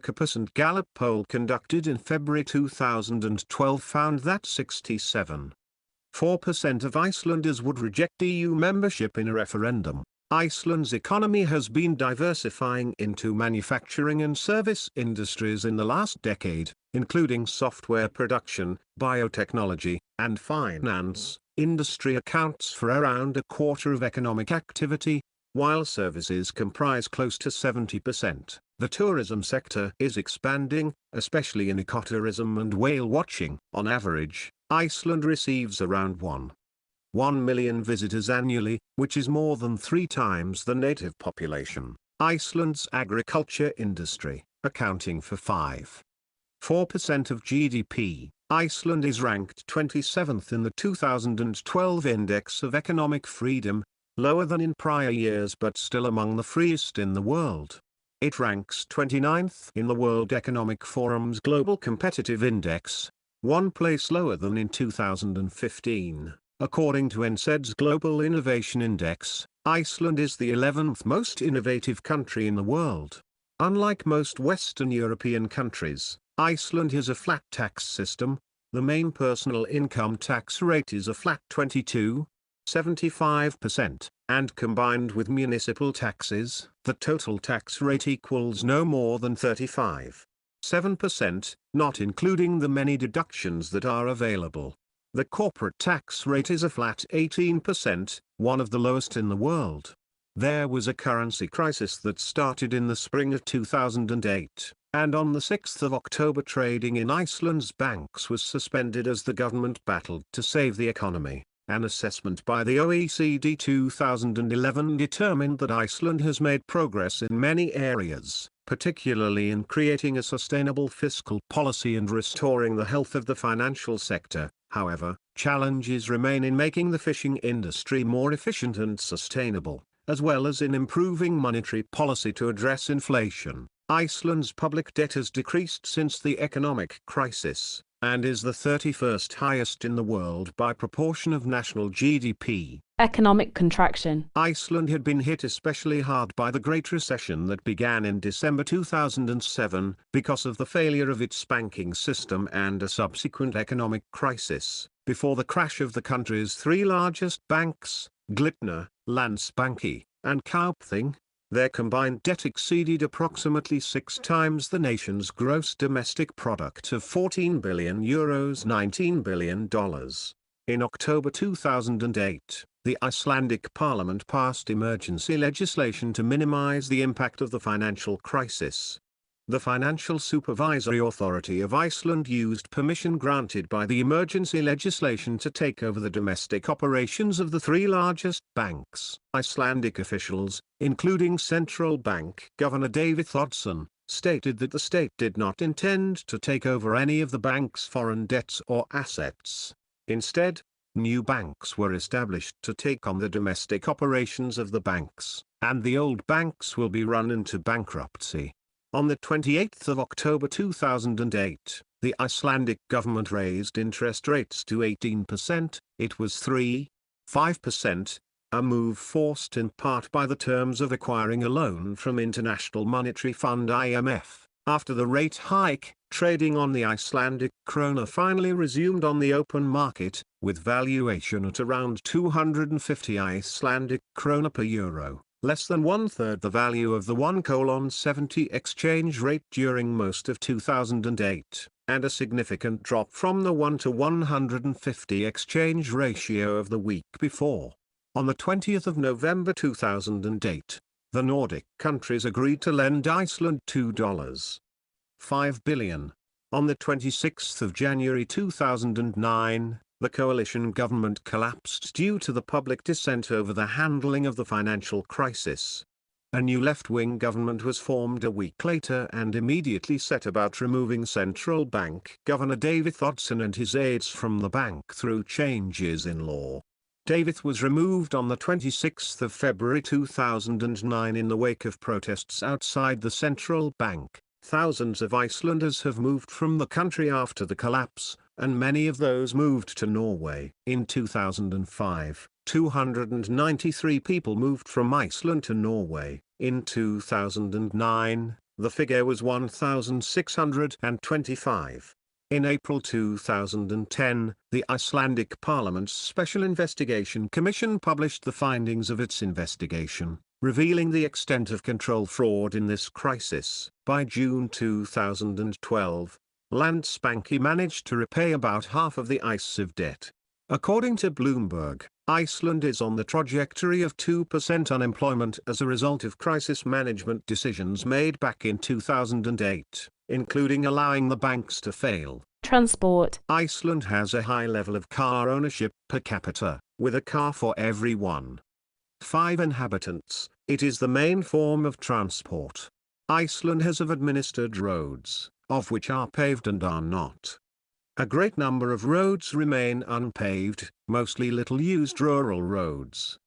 Gallup poll conducted in February 2012 found that 67.4% of Icelanders would reject EU membership in a referendum. Iceland's economy has been diversifying into manufacturing and service industries in the last decade, including software production, biotechnology, and finance. Industry accounts for around a quarter of economic activity, while services comprise close to 70%. The tourism sector is expanding, especially in ecotourism and whale watching. On average, Iceland receives around 1 million visitors annually, which is more than 3 times the native population. Iceland's agriculture industry, accounting for 5.4% of GDP, Iceland is ranked 27th in the 2012 Index of Economic Freedom, lower than in prior years but still among the freest in the world. It ranks 29th in the World Economic Forum's Global Competitive Index, one place lower than in 2015. According to NSED's Global Innovation Index, Iceland is the 11th most innovative country in the world. Unlike most Western European countries, Iceland has a flat tax system. The main personal income tax rate is a flat 22.75%, and combined with municipal taxes, the total tax rate equals no more than 35.7%, not including the many deductions that are available. The corporate tax rate is a flat 18%, one of the lowest in the world. There was a currency crisis that started in the spring of 2008, and on the 6th of October trading in Iceland's banks was suspended as the government battled to save the economy. An assessment by the OECD 2011 determined that Iceland has made progress in many areas, particularly in creating a sustainable fiscal policy and restoring the health of the financial sector. However, challenges remain in making the fishing industry more efficient and sustainable, as well as in improving monetary policy to address inflation. Iceland's public debt has decreased since the economic crisis, and is the 31st highest in the world by proportion of national GDP. Economic contraction. Iceland had been hit especially hard by the Great Recession that began in December 2007, because of the failure of its banking system and a subsequent economic crisis. Before the crash of the country's 3 largest banks, Glitnir, Landsbanki, and Kaupthing, their combined debt exceeded approximately 6 times the nation's gross domestic product of €14 billion, $19 billion. In October 2008, the Icelandic parliament passed emergency legislation to minimize the impact of the financial crisis. The Financial Supervisory Authority of Iceland used permission granted by the emergency legislation to take over the domestic operations of the three largest banks. Icelandic officials, including Central Bank Governor David Oddsson, stated that the state did not intend to take over any of the bank's foreign debts or assets. Instead, new banks were established to take on the domestic operations of the banks, and the old banks will be run into bankruptcy. On the 28th of October 2008, the Icelandic government raised interest rates to 18%, it was 3.5%, a move forced in part by the terms of acquiring a loan from International Monetary Fund (IMF). After the rate hike, trading on the Icelandic krona finally resumed on the open market, with valuation at around 250 Icelandic krona per euro, less than one-third the value of the 1:70 exchange rate during most of 2008, and a significant drop from the 1:150 exchange ratio of the week before. On the 20th of November 2008, the Nordic countries agreed to lend Iceland $2.5 billion. On the 26th of January 2009, the coalition government collapsed due to the public dissent over the handling of the financial crisis. A new left-wing government was formed a week later and immediately set about removing Central Bank Governor David Oddsson and his aides from the bank through changes in law. David was removed on the 26th of February 2009 in the wake of protests outside the central bank. Thousands of Icelanders have moved from the country after the collapse, and many of those moved to Norway. In 2005, 293 people moved from Iceland to Norway. In 2009, the figure was 1,625. In April 2010, the Icelandic Parliament's Special Investigation Commission published the findings of its investigation, revealing the extent of control fraud in this crisis. By June 2012, Landsbanki managed to repay about half of the ICEV debt. According to Bloomberg, Iceland is on the trajectory of 2% unemployment as a result of crisis management decisions made back in 2008, including allowing the banks to fail. Transport. Iceland has a high level of car ownership per capita, with a car for every 1.5 inhabitants. It is the main form of transport. Iceland has administered roads, of which are paved and are not. A great number of roads remain unpaved, mostly little-used rural roads.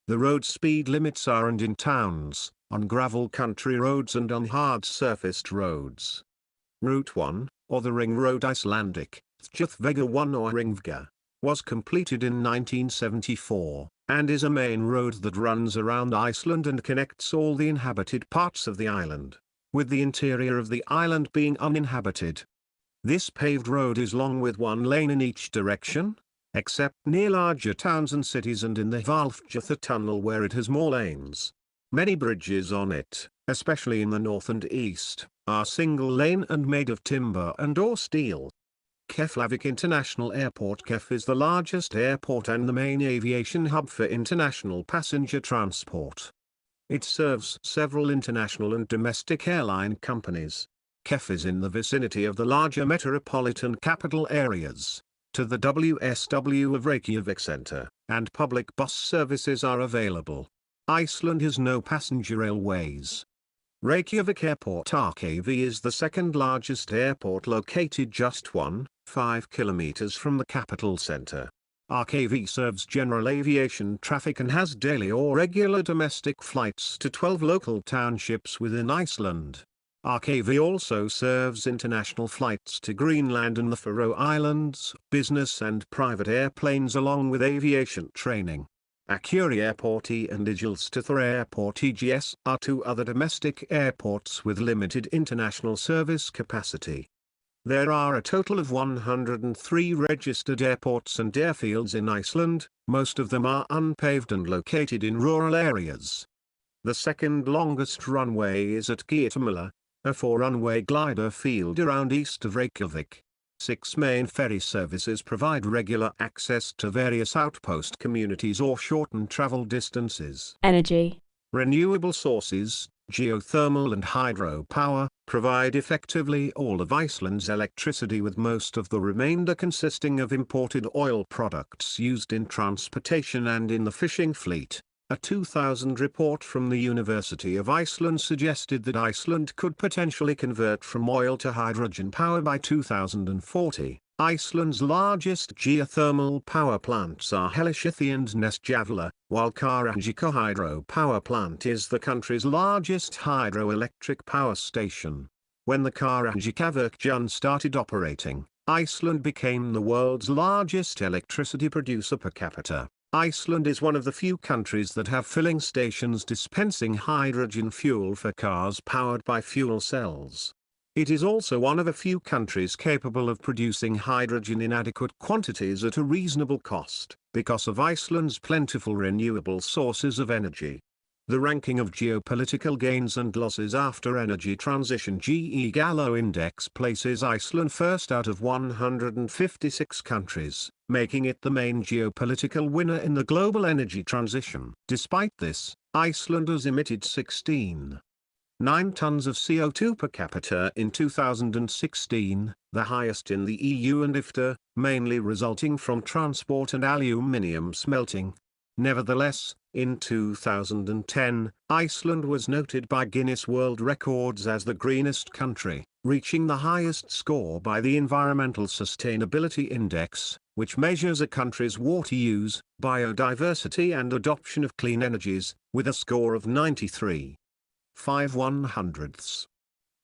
The road speed limits are in towns, on gravel country roads and on hard-surfaced roads. Route 1, or the Ring Road Icelandic, Þjóðvegur 1 or Ringvega, was completed in 1974, and is a main road that runs around Iceland and connects all the inhabited parts of the island, with the interior of the island being uninhabited. This paved road is long with one lane in each direction, except near larger towns and cities and in the Hvalfjarðar tunnel where it has more lanes. Many bridges on it, especially in the north and east, are single lane and made of timber and or steel. Keflavik International Airport. Kef is the largest airport and the main aviation hub for international passenger transport. It serves several international and domestic airline companies. Kef is in the vicinity of the larger metropolitan capital areas, to the WSW of Reykjavik Center, and public bus services are available. Iceland has no passenger railways. Reykjavik Airport RKV is the second largest airport located just 1.5 kilometers from the capital center. RKV serves general aviation traffic and has daily or regular domestic flights to 12 local townships within Iceland. RKV also serves international flights to Greenland and the Faroe Islands, business and private airplanes along with aviation training. Akurey Airport and Egilsstaðir Airport EGS are two other domestic airports with limited international service capacity. There are a total of 103 registered airports and airfields in Iceland, most of them are unpaved and located in rural areas. The second longest runway is at Geirmúla, a 4-runway glider field around east of Reykjavik. 6 main ferry services provide regular access to various outpost communities or shorten travel distances. Energy. Renewable sources. geothermal and hydropower, provide effectively all of Iceland's electricity, with most of the remainder consisting of imported oil products used in transportation and in the fishing fleet. A 2000 report from the University of Iceland suggested that Iceland could potentially convert from oil to hydrogen power by 2040. Iceland's largest geothermal power plants are Hellischithi and Nesjavla, while Karanjaka hydro power plant is the country's largest hydroelectric power station. When the Karanjaka Virkjun started operating, Iceland became the world's largest electricity producer per capita. Iceland is one of the few countries that have filling stations dispensing hydrogen fuel for cars powered by fuel cells. It is also one of a few countries capable of producing hydrogen in adequate quantities at a reasonable cost, because of Iceland's plentiful renewable sources of energy. The ranking of geopolitical gains and losses after energy transition GE Gallo Index places Iceland first out of 156 countries, making it the main geopolitical winner in the global energy transition. Despite this, Iceland has emitted 16.9 tons of CO2 per capita in 2016, the highest in the EU and IFTA, mainly resulting from transport and aluminium smelting. Nevertheless, in 2010, Iceland was noted by Guinness World Records as the greenest country, reaching the highest score by the Environmental Sustainability Index, which measures a country's water use, biodiversity and adoption of clean energies, with a score of 93.5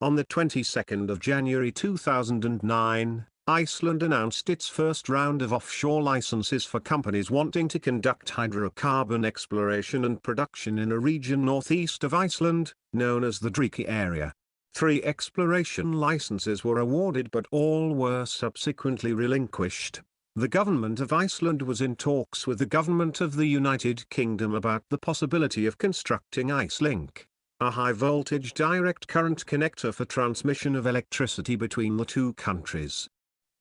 On the 22nd of January 2009, Iceland announced its first round of offshore licenses for companies wanting to conduct hydrocarbon exploration and production in a region northeast of Iceland, known as the Dreki area. 3 exploration licenses were awarded, but all were subsequently relinquished. The government of Iceland was in talks with the government of the United Kingdom about the possibility of constructing IceLink, a high-voltage direct current connector for transmission of electricity between the two countries.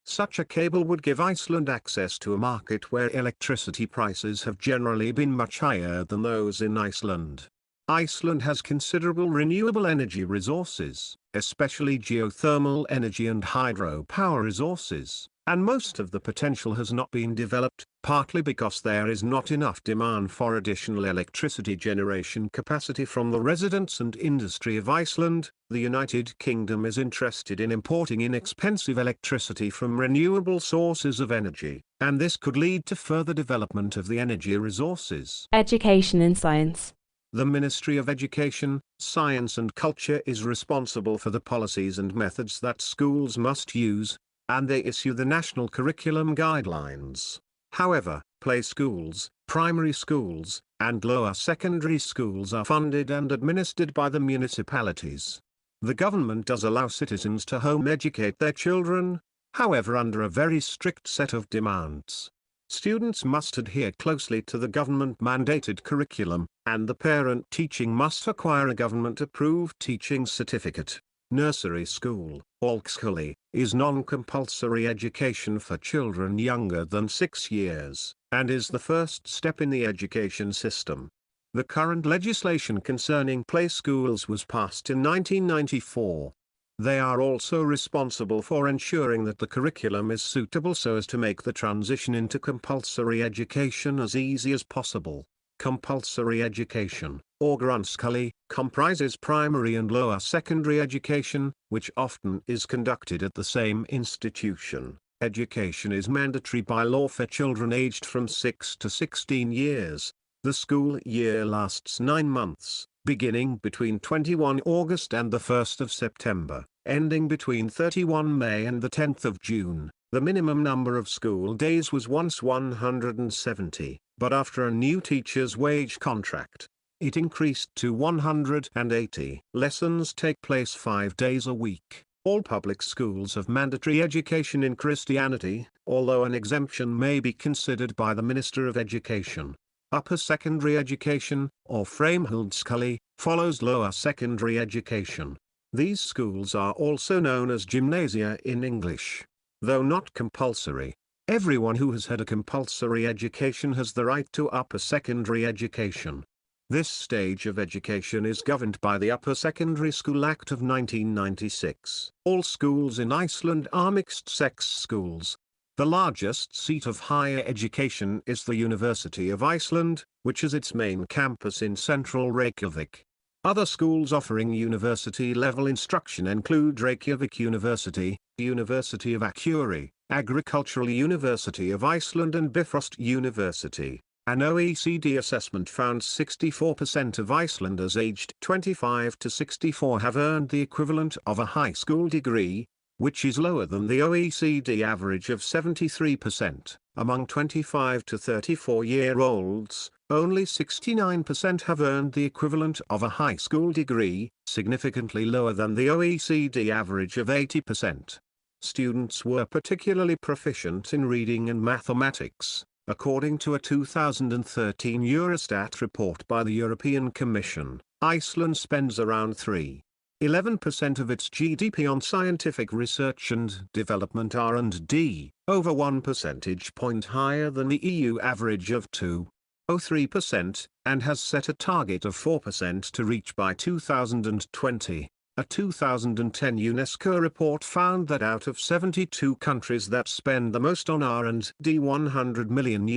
Such a cable would give Iceland access to a market where electricity prices have generally been much higher than those in Iceland. Iceland has considerable renewable energy resources, especially geothermal energy and hydropower resources, and most of the potential has not been developed, partly because there is not enough demand for additional electricity generation capacity from the residents and industry of Iceland. The United Kingdom is interested in importing inexpensive electricity from renewable sources of energy, and this could lead to further development of the energy resources. Education and science. The Ministry of Education, Science and Culture is responsible for the policies and methods that schools must use, and they issue the national curriculum guidelines. However, play schools, primary schools, and lower secondary schools are funded and administered by the municipalities. The government does allow citizens to home educate their children, however under a very strict set of demands. Students must adhere closely to the government-mandated curriculum, and the parent teaching must acquire a government-approved teaching certificate. Nursery school, Alkskóli, is non-compulsory education for children younger than 6 years, and is the first step in the education system. The current legislation concerning play schools was passed in 1994. They are also responsible for ensuring that the curriculum is suitable so as to make the transition into compulsory education as easy as possible. Compulsory education, or Grunnskóli, comprises primary and lower secondary education, which often is conducted at the same institution. Education is mandatory by law for children aged from 6 to 16 years. The school year lasts 9 months, beginning between 21 August and the 1st of September, ending between 31 May and the 10th of June. The minimum number of school days was once 170, but after a new teacher's wage contract, it increased to 180. Lessons take place 5 days a week. All public schools have mandatory education in Christianity, although an exemption may be considered by the Minister of Education. Upper secondary education, or framhaldsskóli, follows lower secondary education. These schools are also known as gymnasia in English. Though not compulsory, everyone who has had a compulsory education has the right to upper secondary education. This stage of education is governed by the Upper Secondary School Act of 1996. All schools in Iceland are mixed-sex schools. The largest seat of higher education is the University of Iceland, which has its main campus in central Reykjavik. Other schools offering university-level instruction include Reykjavik University, University of Akureyri, Agricultural University of Iceland and Bifrost University. An OECD assessment found 64% of Icelanders aged 25 to 64 have earned the equivalent of a high school degree, which is lower than the OECD average of 73%. Among 25 to 34-year-olds, only 69% have earned the equivalent of a high school degree, significantly lower than the OECD average of 80%. Students were particularly proficient in reading and mathematics, according to a 2013 Eurostat report by the European Commission. Iceland spends around 3.11% of its GDP on scientific research and development R&D, over 1 percentage point higher than the EU average of 2.03%, and has set a target of 4% to reach by 2020. A 2010 UNESCO report found that out of 72 countries that spend the most on R&D $100 million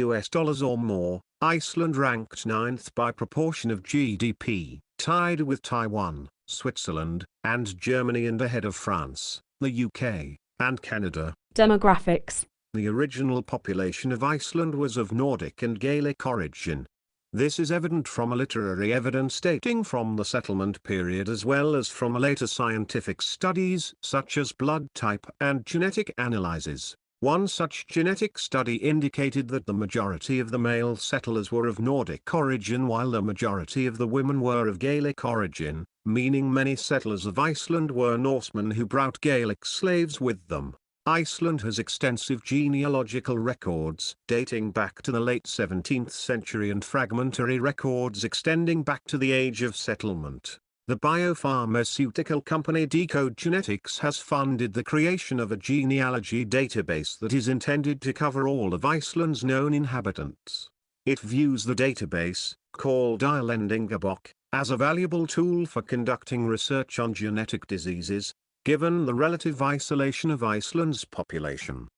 or more, Iceland ranked 9th by proportion of GDP, tied with Taiwan, Switzerland, and Germany and ahead of France, the UK, and Canada. Demographics. The original population of Iceland was of Nordic and Gaelic origin. This is evident from a literary evidence dating from the settlement period as well as from later scientific studies such as blood type and genetic analyses. One such genetic study indicated that the majority of the male settlers were of Nordic origin while the majority of the women were of Gaelic origin, meaning many settlers of Iceland were Norsemen who brought Gaelic slaves with them. Iceland has extensive genealogical records dating back to the late 17th century and fragmentary records extending back to the age of settlement. The biopharmaceutical company Decode Genetics has funded the creation of a genealogy database that is intended to cover all of Iceland's known inhabitants. It views the database, called Islendingabók, as a valuable tool for conducting research on genetic diseases, given the relative isolation of Iceland's population.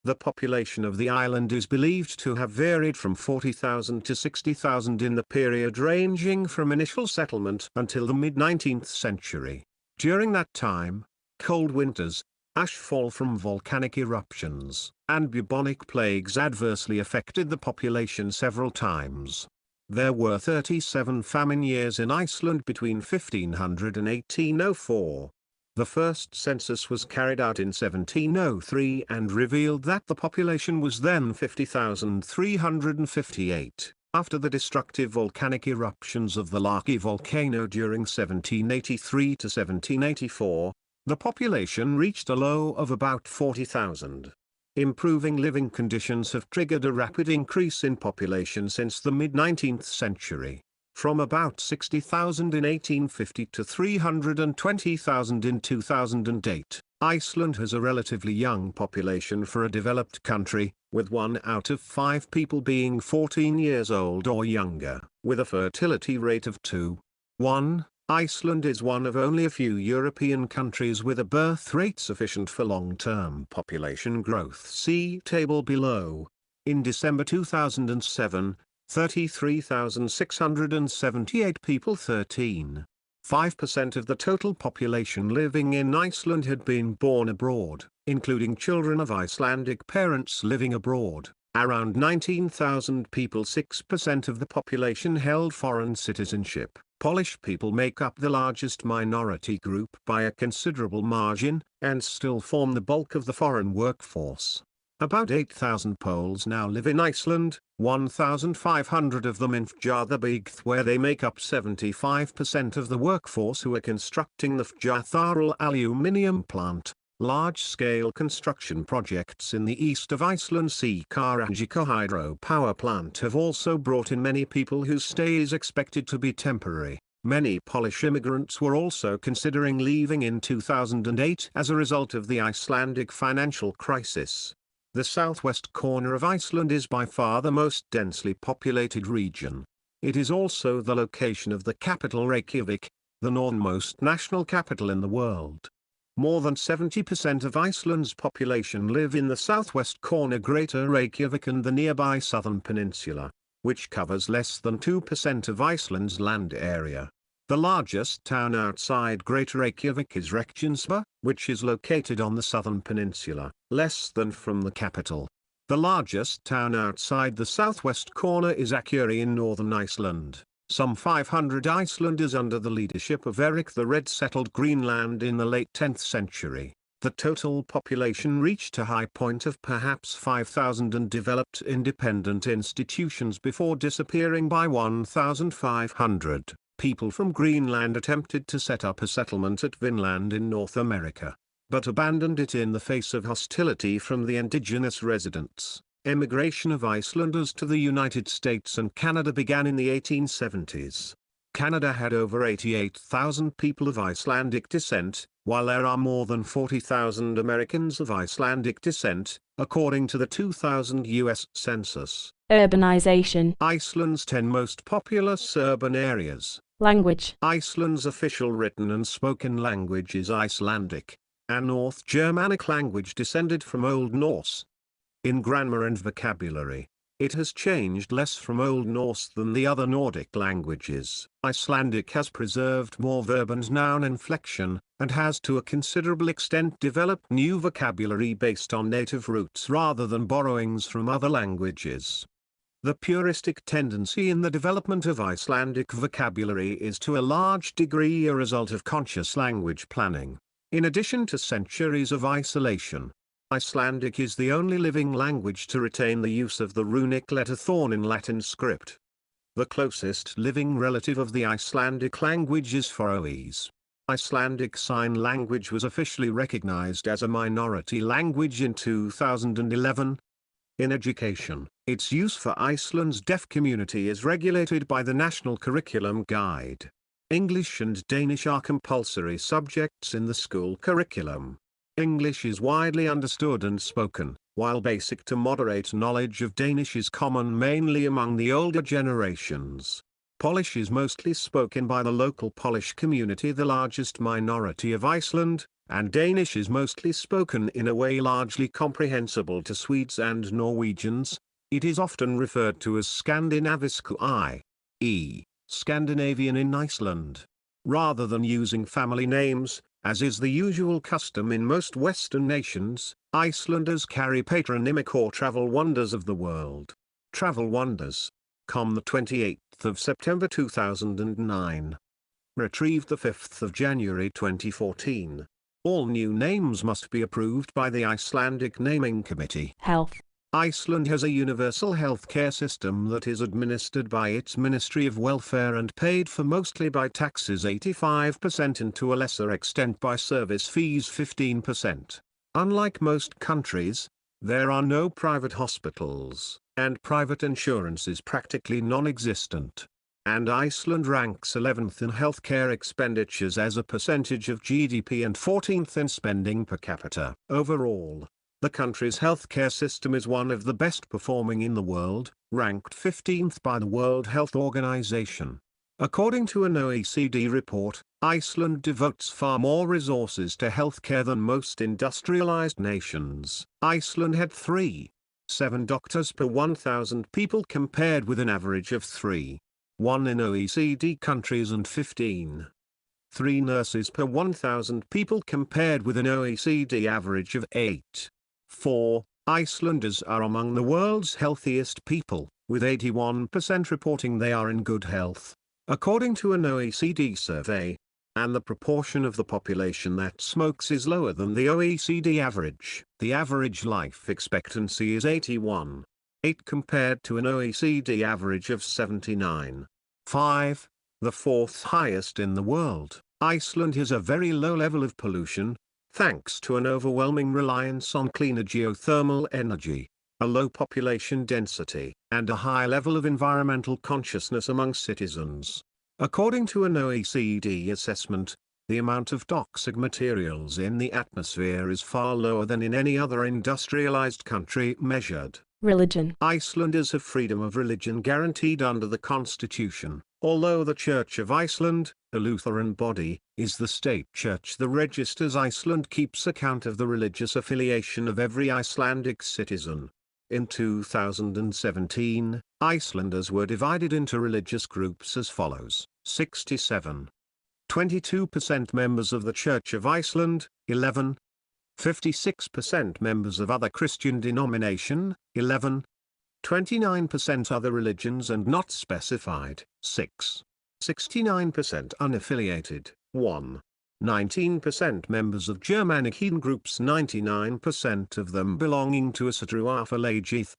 The population of the island is believed to have varied from 40,000 to 60,000 in the period ranging from initial settlement until the mid-19th century. During that time, cold winters, ashfall from volcanic eruptions, and bubonic plagues adversely affected the population several times. There were 37 famine years in Iceland between 1500 and 1804. The first census was carried out in 1703 and revealed that the population was then 50,358. After the destructive volcanic eruptions of the Laki volcano during 1783 to 1784, the population reached a low of about 40,000. Improving living conditions have triggered a rapid increase in population since the mid-19th century. From about 60,000 in 1850 to 320,000 in 2008, Iceland has a relatively young population for a developed country, with 1 out of 5 people being 14 years old or younger, with a fertility rate of 2:1. Iceland is one of only a few European countries with a birth rate sufficient for long-term population growth. See table below. In December 2007, 33,678 people 13.5% of the total population living in Iceland had been born abroad, including children of Icelandic parents living abroad. Around 19,000 people 6% of the population held foreign citizenship. Polish people make up the largest minority group by a considerable margin, and still form the bulk of the foreign workforce. About 8,000 Poles now live in Iceland, 1,500 of them in Fjarðabyggð where they make up 75% of the workforce who are constructing the Fjarðarál aluminium plant. Large-scale construction projects in the east of Iceland Skálavík hydro power plant have also brought in many people whose stay is expected to be temporary. Many Polish immigrants were also considering leaving in 2008 as a result of the Icelandic financial crisis. The southwest corner of Iceland is by far the most densely populated region. It is also the location of the capital Reykjavik, the northernmost national capital in the world. More than 70% of Iceland's population live in the southwest corner Greater Reykjavik and the nearby southern peninsula, which covers less than 2% of Iceland's land area. The largest town outside Greater Reykjavik is Reykjanesbær, which is located on the southern peninsula, less than from the capital. The largest town outside the southwest corner is Akureyri in northern Iceland. Some 500 Icelanders under the leadership of Erik the Red settled Greenland in the late 10th century. The total population reached a high point of perhaps 5,000 and developed independent institutions before disappearing by 1,500. People from Greenland attempted to set up a settlement at Vinland in North America, but abandoned it in the face of hostility from the indigenous residents. Emigration of Icelanders to the United States and Canada began in the 1870s. Canada had over 88,000 people of Icelandic descent, while there are more than 40,000 Americans of Icelandic descent, according to the 2000 U.S. Census. Urbanization. Iceland's 10 most populous urban areas. Language. Iceland's official written and spoken language is Icelandic, a North Germanic language descended from Old Norse. In grammar and vocabulary, it has changed less from Old Norse than the other Nordic languages. Icelandic has preserved more verb and noun inflection, and has to a considerable extent developed new vocabulary based on native roots rather than borrowings from other languages. The puristic tendency in the development of Icelandic vocabulary is to a large degree a result of conscious language planning. In addition to centuries of isolation, Icelandic is the only living language to retain the use of the runic letter thorn in Latin script. The closest living relative of the Icelandic language is Faroese. Icelandic Sign Language was officially recognized as a minority language in 2011. In education, its use for Iceland's deaf community is regulated by the National Curriculum Guide. English and Danish are compulsory subjects in the school curriculum. English is widely understood and spoken, while basic to moderate knowledge of Danish is common mainly among the older generations. Polish is mostly spoken by the local Polish community, the largest minority of Iceland, and Danish is mostly spoken in a way largely comprehensible to Swedes and Norwegians. It is often referred to as Skandinavisku i.e., Scandinavian in Iceland. Rather than using family names, as is the usual custom in most Western nations, Icelanders carry patronymic or travel wonders of the world. Travel wonders. Com the 28th of September 2009. Retrieved the 5th of January 2014. All new names must be approved by the Icelandic Naming Committee. Health. Iceland has a universal health care system that is administered by its Ministry of Welfare and paid for mostly by taxes 85% and to a lesser extent by service fees 15%. Unlike most countries, there are no private hospitals, and private insurance is practically non-existent. And Iceland ranks 11th in healthcare expenditures as a percentage of GDP and 14th in spending per capita. Overall, the country's healthcare system is one of the best performing in the world, ranked 15th by the World Health Organization. According to an OECD report, Iceland devotes far more resources to healthcare than most industrialized nations. Iceland had 3.7 doctors per 1,000 people compared with an average of 3.1 in OECD countries and 15.3 nurses per 1,000 people compared with an OECD average of 8.4. Icelanders are among the world's healthiest people, with 81% reporting they are in good health, according to an OECD survey, and the proportion of the population that smokes is lower than the OECD average. The average life expectancy is 81.8 compared to an OECD average of 79.5, the fourth highest in the world. Iceland has a very low level of pollution, thanks to an overwhelming reliance on cleaner geothermal energy, a low population density, and a high level of environmental consciousness among citizens. According to an OECD assessment, the amount of toxic materials in the atmosphere is far lower than in any other industrialized country measured. Religion. Icelanders have freedom of religion guaranteed under the constitution. Although the Church of Iceland, a Lutheran body, is the state church, the Registers Iceland keeps account of the religious affiliation of every Icelandic citizen. In 2017, Icelanders were divided into religious groups as follows: 22% members of the Church of Iceland, 56% members of other Christian denomination, 29% other religions and not specified, 69% unaffiliated, 19% members of Germanic heathen groups, 99% of them belonging to Asatruafalageith,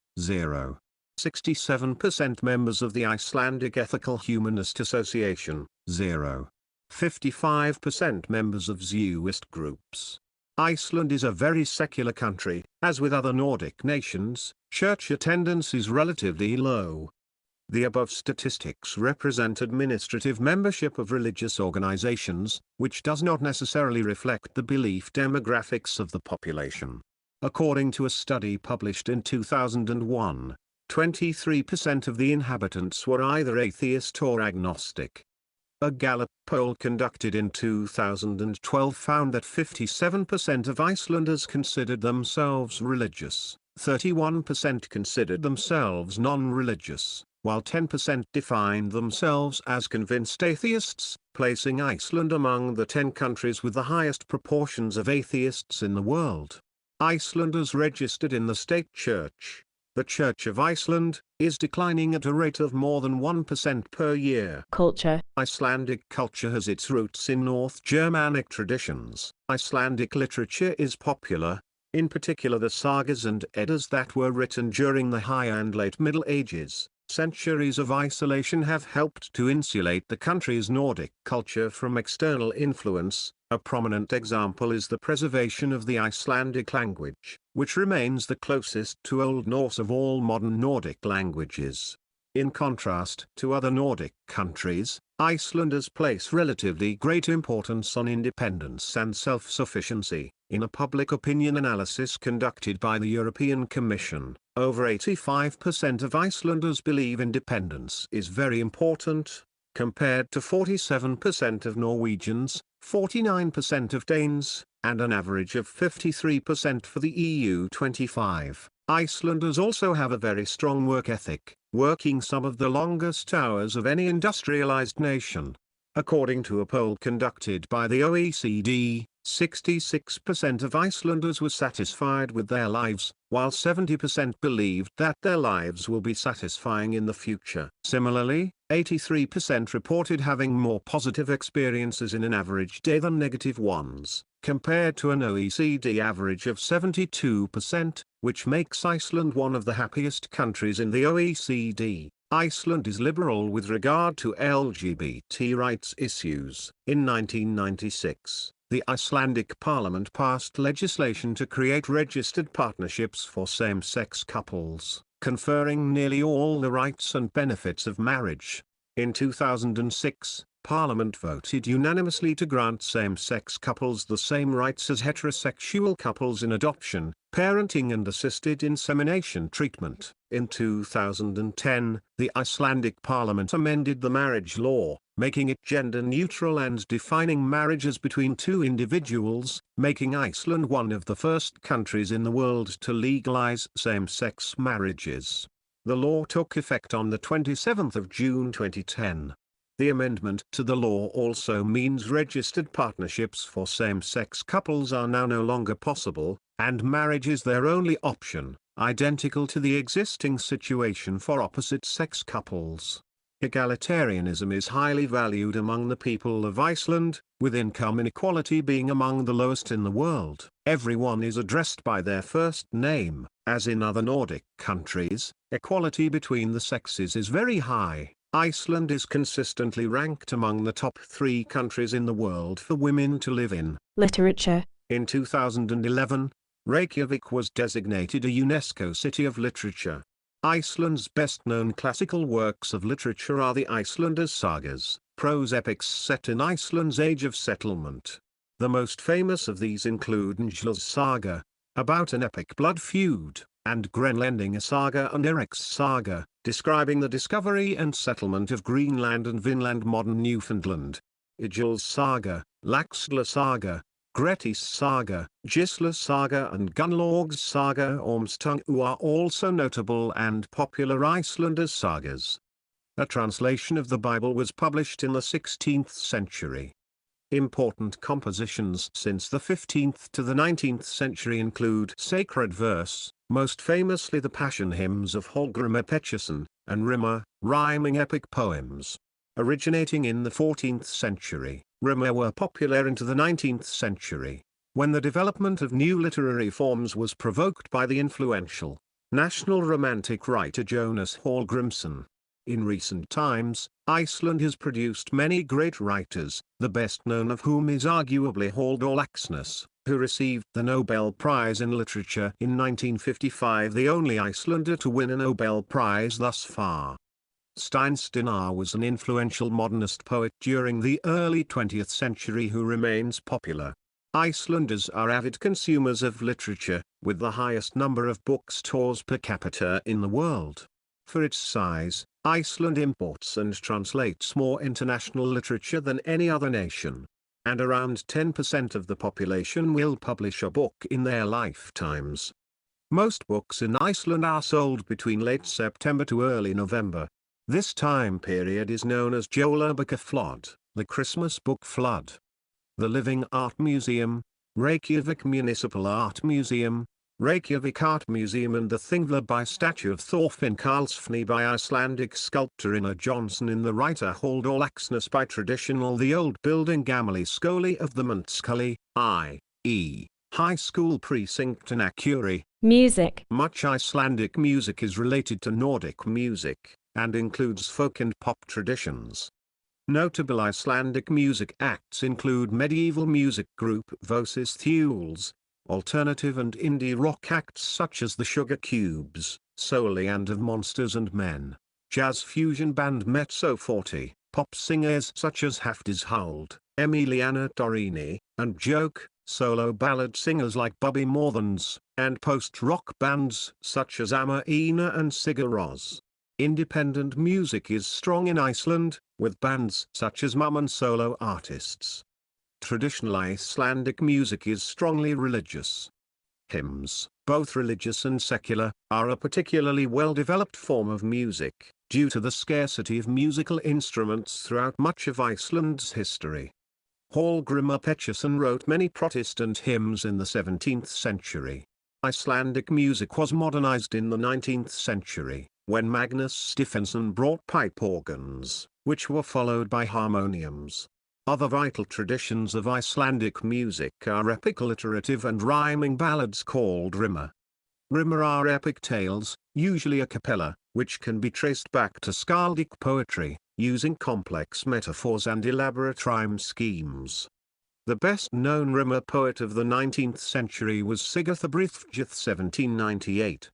67% members of the Icelandic Ethical Humanist Association, 55% members of Zeuist groups. Iceland is a very secular country. As with other Nordic nations, church attendance is relatively low. The above statistics represent administrative membership of religious organizations, which does not necessarily reflect the belief demographics of the population. According to a study published in 2001, 23% of the inhabitants were either atheist or agnostic. A Gallup poll conducted in 2012 found that 57% of Icelanders considered themselves religious, 31% considered themselves non-religious, while 10% defined themselves as convinced atheists, placing Iceland among the 10 countries with the highest proportions of atheists in the world. Icelanders registered in the state church, the Church of Iceland, is declining at a rate of more than 1% per year. Culture. Icelandic culture has its roots in North Germanic traditions. Icelandic literature is popular, in particular the sagas and Eddas that were written during the High and Late Middle Ages. Centuries of isolation have helped to insulate the country's Nordic culture from external influence. A prominent example is the preservation of the Icelandic language, which remains the closest to Old Norse of all modern Nordic languages. In contrast to other Nordic countries, Icelanders place relatively great importance on independence and self-sufficiency. In a public opinion analysis conducted by the European Commission, over 85% of Icelanders believe independence is very important, compared to 47% of Norwegians, 49% of Danes, and an average of 53% for the EU 25. Icelanders also have a very strong work ethic, working some of the longest hours of any industrialized nation. According to a poll conducted by the OECD, 66% of Icelanders were satisfied with their lives, while 70% believed that their lives will be satisfying in the future. Similarly, 83% reported having more positive experiences in an average day than negative ones, compared to an OECD average of 72%, which makes Iceland one of the happiest countries in the OECD. Iceland is liberal with regard to LGBT rights issues. In 1996, the Icelandic Parliament passed legislation to create registered partnerships for same-sex couples, conferring nearly all the rights and benefits of marriage. In 2006, Parliament voted unanimously to grant same-sex couples the same rights as heterosexual couples in adoption, parenting and assisted insemination treatment. In 2010, the Icelandic Parliament amended the marriage law, making it gender-neutral and defining marriages between two individuals, making Iceland one of the first countries in the world to legalize same-sex marriages. The law took effect on the 27th of June 2010. The amendment to the law also means registered partnerships for same-sex couples are now no longer possible, and marriage is their only option, identical to the existing situation for opposite-sex couples. Egalitarianism is highly valued among the people of Iceland, with income inequality being among the lowest in the world. Everyone is addressed by their first name. As in other Nordic countries, equality between the sexes is very high. Iceland is consistently ranked among the top 3 countries in the world for women to live in. Literature. In 2011, Reykjavik was designated a UNESCO City of Literature. Iceland's best-known classical works of literature are the Icelanders sagas, prose epics set in Iceland's age of settlement. The most famous of these include Njál's saga, about an epic blood feud, and Grenlendinga Saga and Eric's Saga, describing the discovery and settlement of Greenland and Vinland, modern Newfoundland. Egil's Saga, Laxdla Saga, Grettis Saga, Gisla Saga and Gunnlaug's Saga Ormstungu are also notable and popular Icelanders' sagas. A translation of the Bible was published in the 16th century. Important compositions since the 15th to the 19th century include sacred verse, most famously the Passion hymns of Hallgrímur Pétursson, and Rimmer, rhyming epic poems. Originating in the 14th century, Rimmer were popular into the 19th century, when the development of new literary forms was provoked by the influential, national romantic writer Jonas Hallgrímsson. In recent times, Iceland has produced many great writers, the best known of whom is arguably Halldór Laxness, who received the Nobel Prize in Literature in 1955, the only Icelander to win a Nobel Prize thus far. Steinn Steinarr was an influential modernist poet during the early 20th century who remains popular. Icelanders are avid consumers of literature, with the highest number of bookstores per capita in the world. For its size, Iceland imports and translates more international literature than any other nation. And around 10% of the population will publish a book in their lifetimes. Most books in Iceland are sold between late September to early November. This time period is known as Jólabókaflóð, the Christmas book flood. The Living Art Museum, Reykjavik Municipal Art Museum, Reykjavik Art Museum and the Thingvellir statue of Thorfinn Karlsefni by Icelandic sculptor Einar Jónsson in the writer Halldór Laxness by traditional the old building Gamli Skóli of the Menntaskóli, i.e., high school precinct in Akureyri. Music. Much Icelandic music is related to Nordic music, and includes folk and pop traditions. Notable Icelandic music acts include medieval music group Vosis Thjuls, alternative and indie rock acts such as the Sugar Cubes, Soli and of Monsters and Men, jazz fusion band Mezzo Forte, pop singers such as Hafdís Huld, Emiliana Torrini, and Joke, solo ballad singers like Bobby Morthans, and post-rock bands such as Amma Ina and Sigur Rós. Independent music is strong in Iceland, with bands such as Mum and solo artists. Traditional Icelandic music is strongly religious. Hymns, both religious and secular, are a particularly well-developed form of music, due to the scarcity of musical instruments throughout much of Iceland's history. Hallgrímur Pétursson wrote many Protestant hymns in the 17th century. Icelandic music was modernized in the 19th century, when Magnus Stephenson brought pipe organs, which were followed by harmoniums. Other vital traditions of Icelandic music are epic alliterative and rhyming ballads called rimmer. Rimmer are epic tales, usually a cappella, which can be traced back to skaldic poetry, using complex metaphors and elaborate rhyme schemes. The best-known rimmer poet of the 19th century was Sigurður Brithjith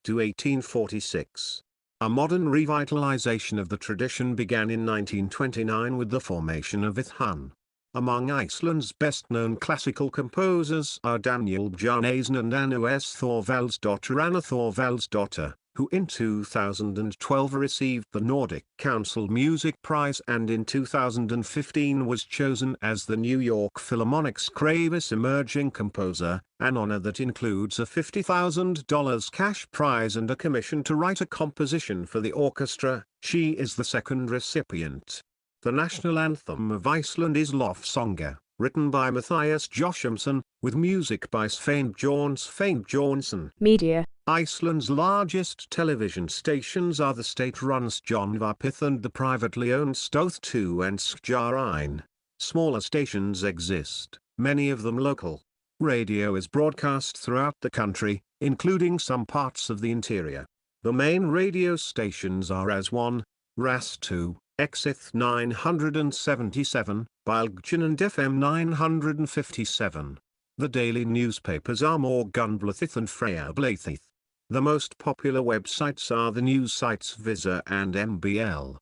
(1798–1846). A modern revitalization of the tradition began in 1929 with the formation of Ithun. Among Iceland's best-known classical composers are Daniel Bjarnason and Anu S. Thorvaldsdóttir. Anna Thorvaldsdóttir, who in 2012 received the Nordic Council Music Prize and in 2015 was chosen as the New York Philharmonic's Kravis Emerging Composer, an honor that includes a $50,000 cash prize and a commission to write a composition for the orchestra. She is the second recipient. The national anthem of Iceland is Lofsonga, written by Matthias Jochumsson, with music by Sveinn Jónsson. Media. Iceland's largest television stations are the state-run Sjónvarpið and the privately owned Stöð 2 and Skjar 1. Smaller stations exist, many of them local. Radio is broadcast throughout the country, including some parts of the interior. The main radio stations are Ras 1, Ras 2, Exith 977, Bylgjan and FM 957. The daily newspapers are Morgunblaðið and Freyablaðið. The most popular websites are the news sites Visa and MBL.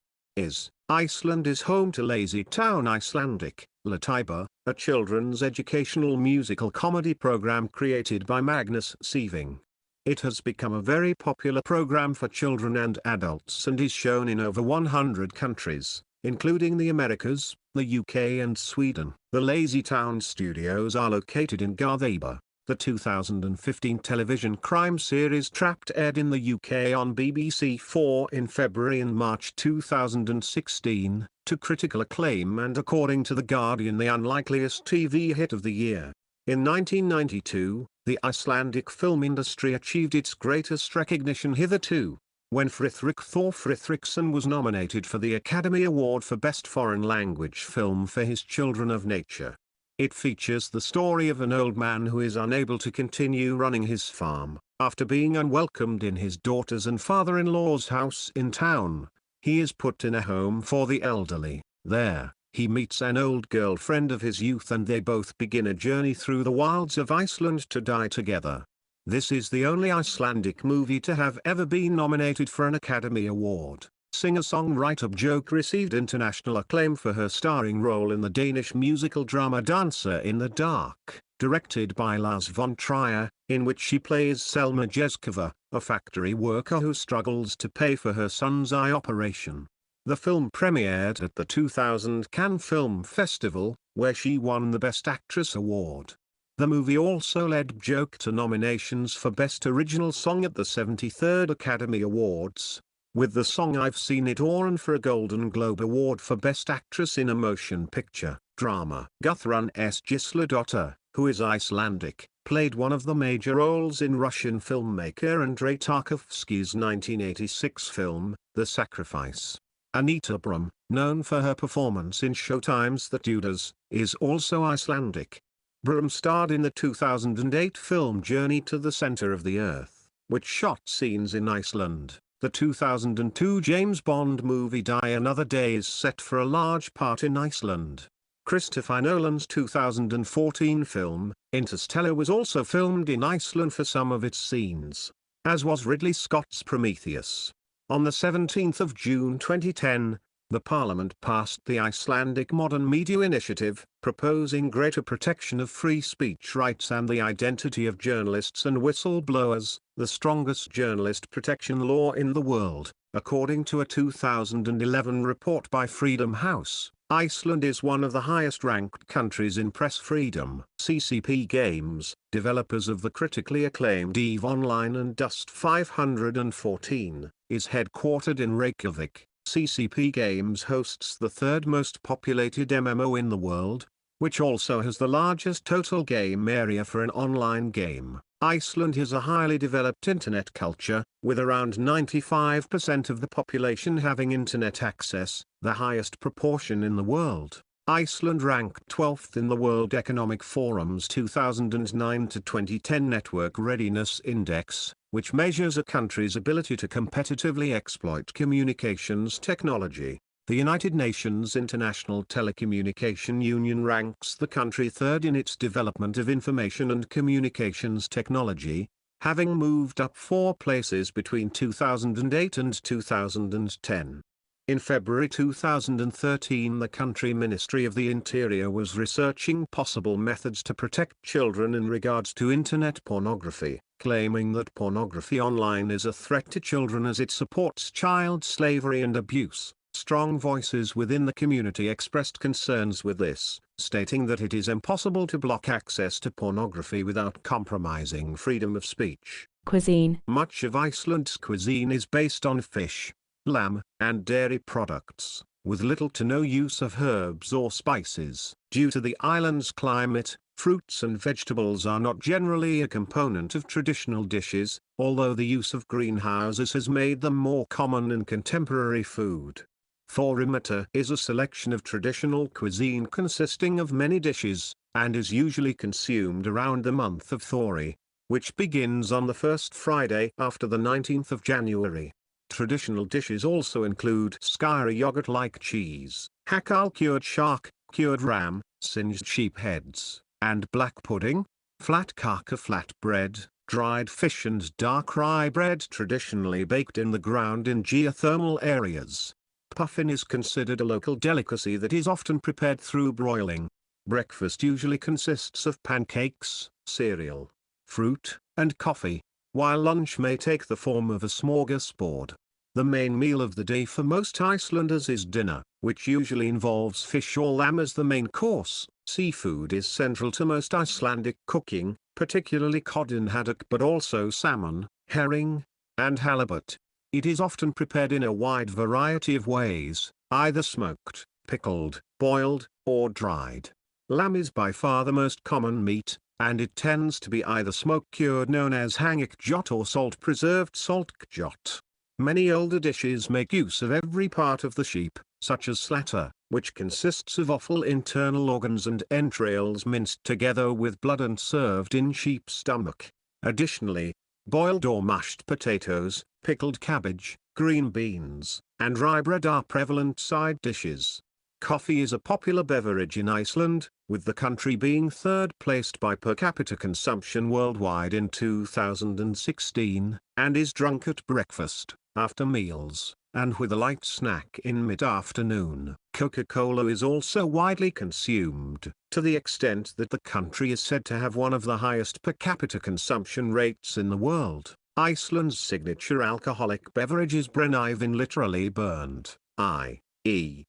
Iceland is home to Lazy Town Icelandic, Latiba, a children's educational musical comedy program created by Magnus Seving. It has become a very popular program for children and adults and is shown in over 100 countries, including the Americas, the UK and Sweden. The Lazy Town studios are located in Garthaba. The 2015 television crime series Trapped aired in the UK on BBC4 in February and March 2016, to critical acclaim and according to The Guardian the unlikeliest TV hit of the year. In 1992, the Icelandic film industry achieved its greatest recognition hitherto, when Friðrik Thor Friðriksson was nominated for the Academy Award for Best Foreign Language Film for his Children of Nature. It features the story of an old man who is unable to continue running his farm. After being unwelcomed in his daughter's and father-in-law's house in town, he is put in a home for the elderly. There, he meets an old girlfriend of his youth and they both begin a journey through the wilds of Iceland to die together. This is the only Icelandic movie to have ever been nominated for an Academy Award. Singer-songwriter Björk received international acclaim for her starring role in the Danish musical drama Dancer in the Dark, directed by Lars von Trier, in which she plays Selma Jeskova, a factory worker who struggles to pay for her son's eye operation. The film premiered at the 2000 Cannes Film Festival, where she won the Best Actress award. The movie also led Björk to nominations for Best Original Song at the 73rd Academy Awards, with the song I've Seen It All, and for a Golden Globe Award for Best Actress in a Motion Picture Drama. Gudrun S. Gísladóttir, who is Icelandic, played one of the major roles in Russian filmmaker Andrei Tarkovsky's 1986 film, The Sacrifice. Anita Brum, known for her performance in Showtime's The Tudors, is also Icelandic. Brum starred in the 2008 film Journey to the Center of the Earth, which shot scenes in Iceland. The 2002 James Bond movie Die Another Day is set for a large part in Iceland. Christopher Nolan's 2014 film, Interstellar, was also filmed in Iceland for some of its scenes, as was Ridley Scott's Prometheus. On the 17th of June 2010, the Parliament passed the Icelandic Modern Media Initiative, proposing greater protection of free speech rights and the identity of journalists and whistleblowers, the strongest journalist protection law in the world. According to a 2011 report by Freedom House, Iceland is one of the highest-ranked countries in press freedom. CCP Games, developers of the critically acclaimed EVE Online and Dust 514, is headquartered in Reykjavik. CCP Games hosts the third most populated MMO in the world, which also has the largest total game area for an online game. Iceland has a highly developed internet culture, with around 95% of the population having internet access, the highest proportion in the world. Iceland ranked 12th in the World Economic Forum's 2009 to 2010 Network Readiness Index, which measures a country's ability to competitively exploit communications technology. The United Nations International Telecommunication Union ranks the country third in its development of information and communications technology, having moved up 4 places between 2008 and 2010. In February 2013, the country Ministry of the Interior was researching possible methods to protect children in regards to internet pornography, claiming that pornography online is a threat to children as it supports child slavery and abuse. Strong voices within the community expressed concerns with this, stating that it is impossible to block access to pornography without compromising freedom of speech. Cuisine. Much of Iceland's cuisine is based on fish, lamb, and dairy products, with little to no use of herbs or spices. Due to the island's climate, fruits and vegetables are not generally a component of traditional dishes, although the use of greenhouses has made them more common in contemporary food. Thorimata is a selection of traditional cuisine consisting of many dishes, and is usually consumed around the month of Thori, which begins on the first Friday after the 19th of January. Traditional dishes also include skyr yogurt-like cheese, hakal cured shark, cured ram, singed sheep heads, and black pudding, flat kaka flat bread, dried fish and dark rye bread traditionally baked in the ground in geothermal areas. Puffin is considered a local delicacy that is often prepared through broiling. Breakfast usually consists of pancakes, cereal, fruit, and coffee. while lunch may take the form of a smorgasbord. The main meal of the day for most Icelanders is dinner, which usually involves fish or lamb as the main course. Seafood is central to most Icelandic cooking, particularly cod and haddock, but also salmon, herring, and halibut. It is often prepared in a wide variety of ways, either smoked, pickled, boiled, or dried. Lamb is by far the most common meat, and it tends to be either smoke-cured known as hangikjöt or salt-preserved saltkjöt. Many older dishes make use of every part of the sheep, such as slatter, which consists of offal, internal organs and entrails minced together with blood and served in sheep's stomach. Additionally, boiled or mashed potatoes, pickled cabbage, green beans, and rye bread are prevalent side dishes. Coffee is a popular beverage in Iceland, with the country being third placed by per capita consumption worldwide in 2016, and is drunk at breakfast, after meals, and with a light snack in mid-afternoon. Coca-Cola is also widely consumed, to the extent that the country is said to have one of the highest per capita consumption rates in the world. Iceland's signature alcoholic beverage is brennivin, literally burned, i.e.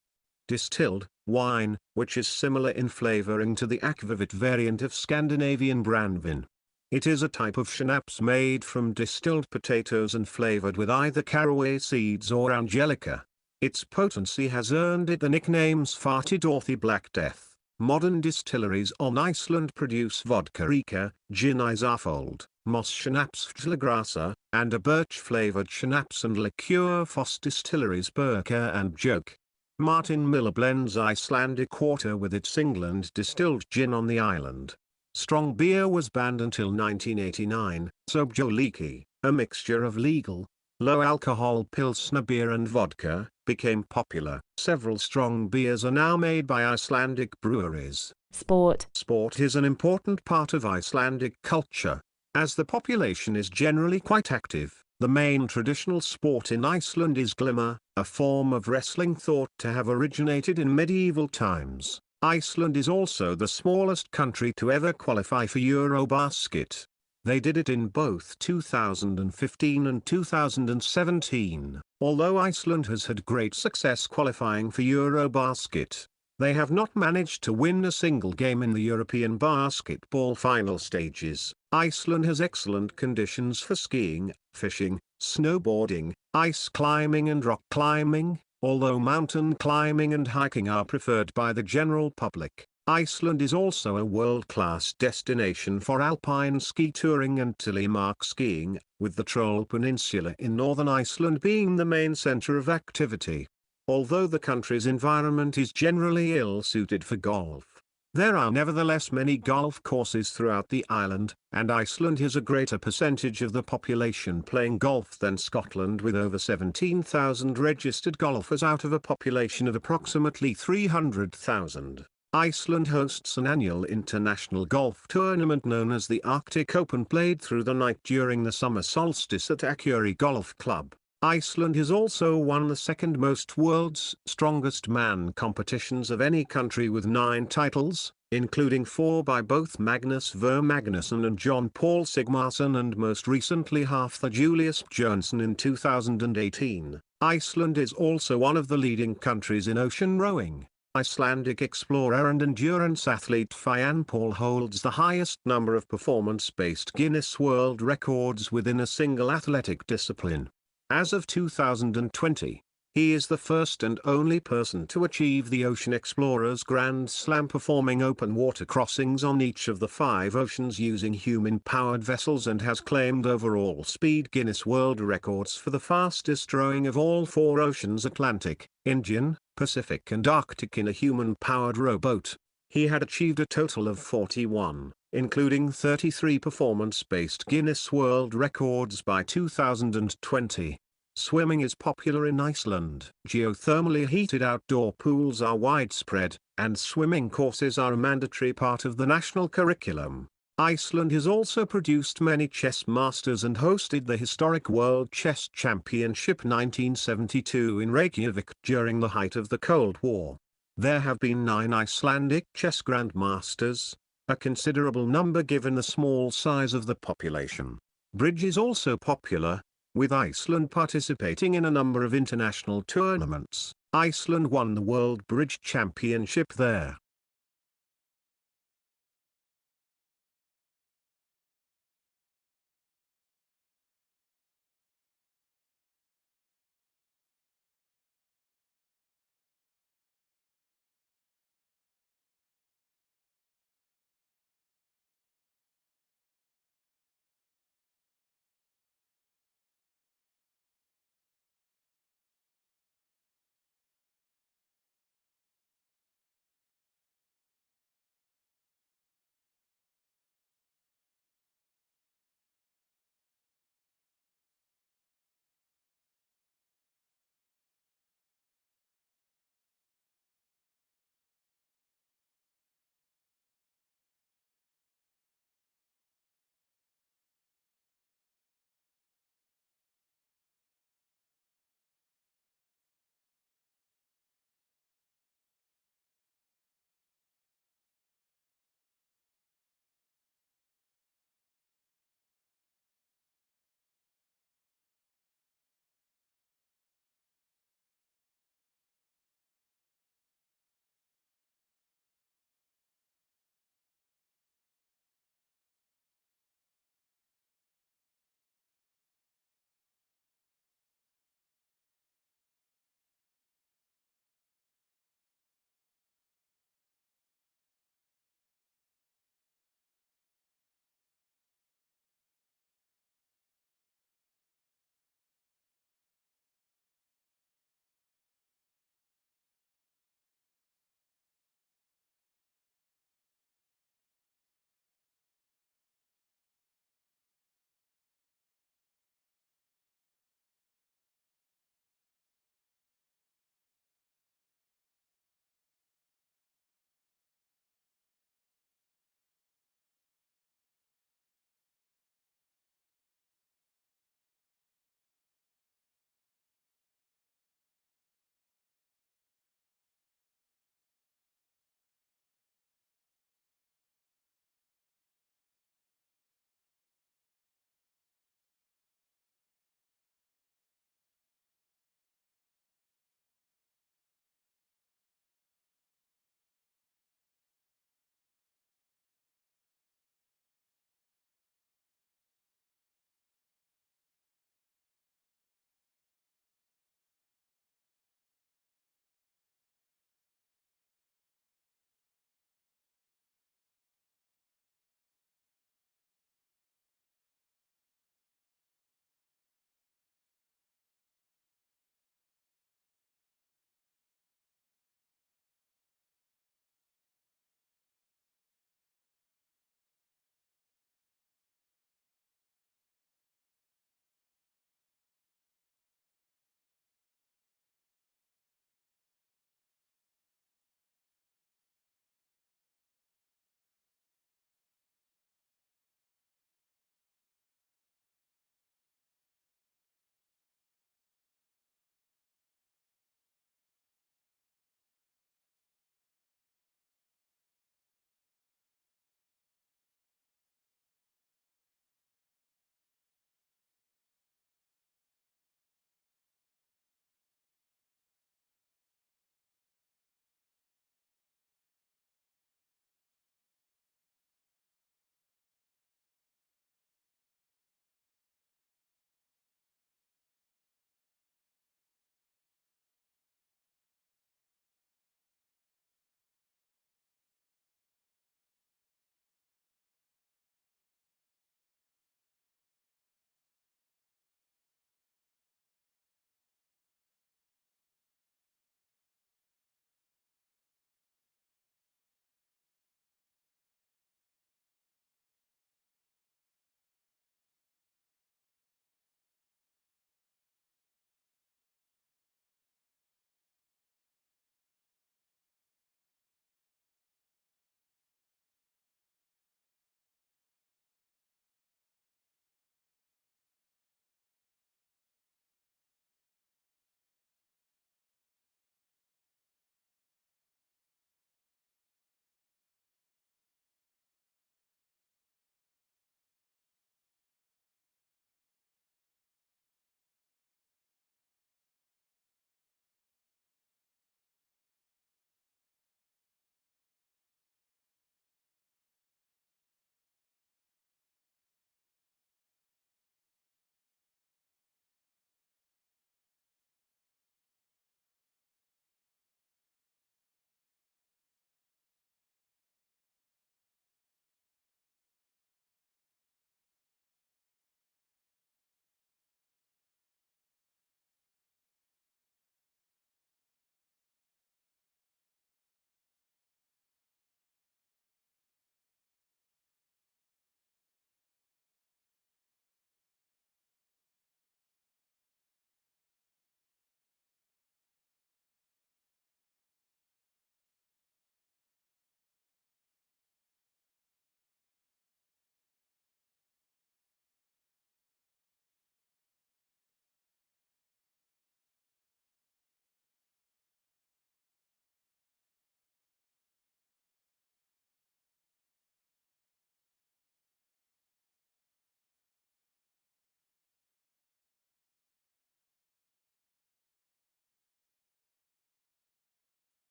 distilled, wine, which is similar in flavoring to the aquavit variant of Scandinavian brandvin. It is a type of schnapps made from distilled potatoes and flavored with either caraway seeds or angelica. Its potency has earned it the nicknames Svartidauði, Black Death. Modern distilleries on Iceland produce vodka Rika, gin Ísafold, moss schnapps Fjallagrasa, and a birch-flavored schnapps and liqueur Foss distilleries Birka and Joke. Martin Miller blends Icelandic water with its England distilled gin on the island. Strong beer was banned until 1989, so Bjóliki, a mixture of legal, low-alcohol Pilsner beer and vodka, became popular. Several strong beers are now made by Icelandic breweries. Sport. Sport is an important part of Icelandic culture. As the population is generally quite active, the main traditional sport in Iceland is glimmer, a form of wrestling thought to have originated in medieval times. Iceland is also the smallest country to ever qualify for Eurobasket. They did it in both 2015 and 2017. Although Iceland has had great success qualifying for Eurobasket, they have not managed to win a single game in the European basketball final stages. Iceland has excellent conditions for skiing, fishing, snowboarding, ice climbing and rock climbing, although mountain climbing and hiking are preferred by the general public. Iceland is also a world-class destination for alpine ski touring and telemark skiing, with the Troll Peninsula in northern Iceland being the main center of activity. Although the country's environment is generally ill-suited for golf, there are nevertheless many golf courses throughout the island, and Iceland has a greater percentage of the population playing golf than Scotland, with over 17,000 registered golfers out of a population of approximately 300,000. Iceland hosts an annual international golf tournament known as the Arctic Open, played through the night during the summer solstice at Akureyri Golf Club. Iceland has also won the second most World's Strongest Man competitions of any country, with 9 titles, including 4 by both Magnus Ver Magnusson and John Paul Sigmarsson, and most recently Hafthor Julius Björnsson in 2018. Iceland is also one of the leading countries in ocean rowing. Icelandic explorer and endurance athlete Fionn Paul holds the highest number of performance-based Guinness World Records within a single athletic discipline. As of 2020, he is the first and only person to achieve the Ocean Explorers Grand Slam, performing open water crossings on each of the 5 oceans using human-powered vessels, and has claimed overall speed Guinness World Records for the fastest rowing of all 4 oceans: Atlantic, Indian, Pacific and Arctic, in a human-powered rowboat. He had achieved a total of 41, including 33 performance-based Guinness World Records by 2020. Swimming is popular in Iceland. Geothermally heated outdoor pools are widespread, and swimming courses are a mandatory part of the national curriculum. Iceland has also produced many chess masters and hosted the historic World Chess Championship 1972 in Reykjavik during the height of the Cold War. There have been 9 Icelandic chess grandmasters, a considerable number given the small size of the population. Bridge is also popular, with Iceland participating in a number of international tournaments. Iceland won the World Bridge Championship there.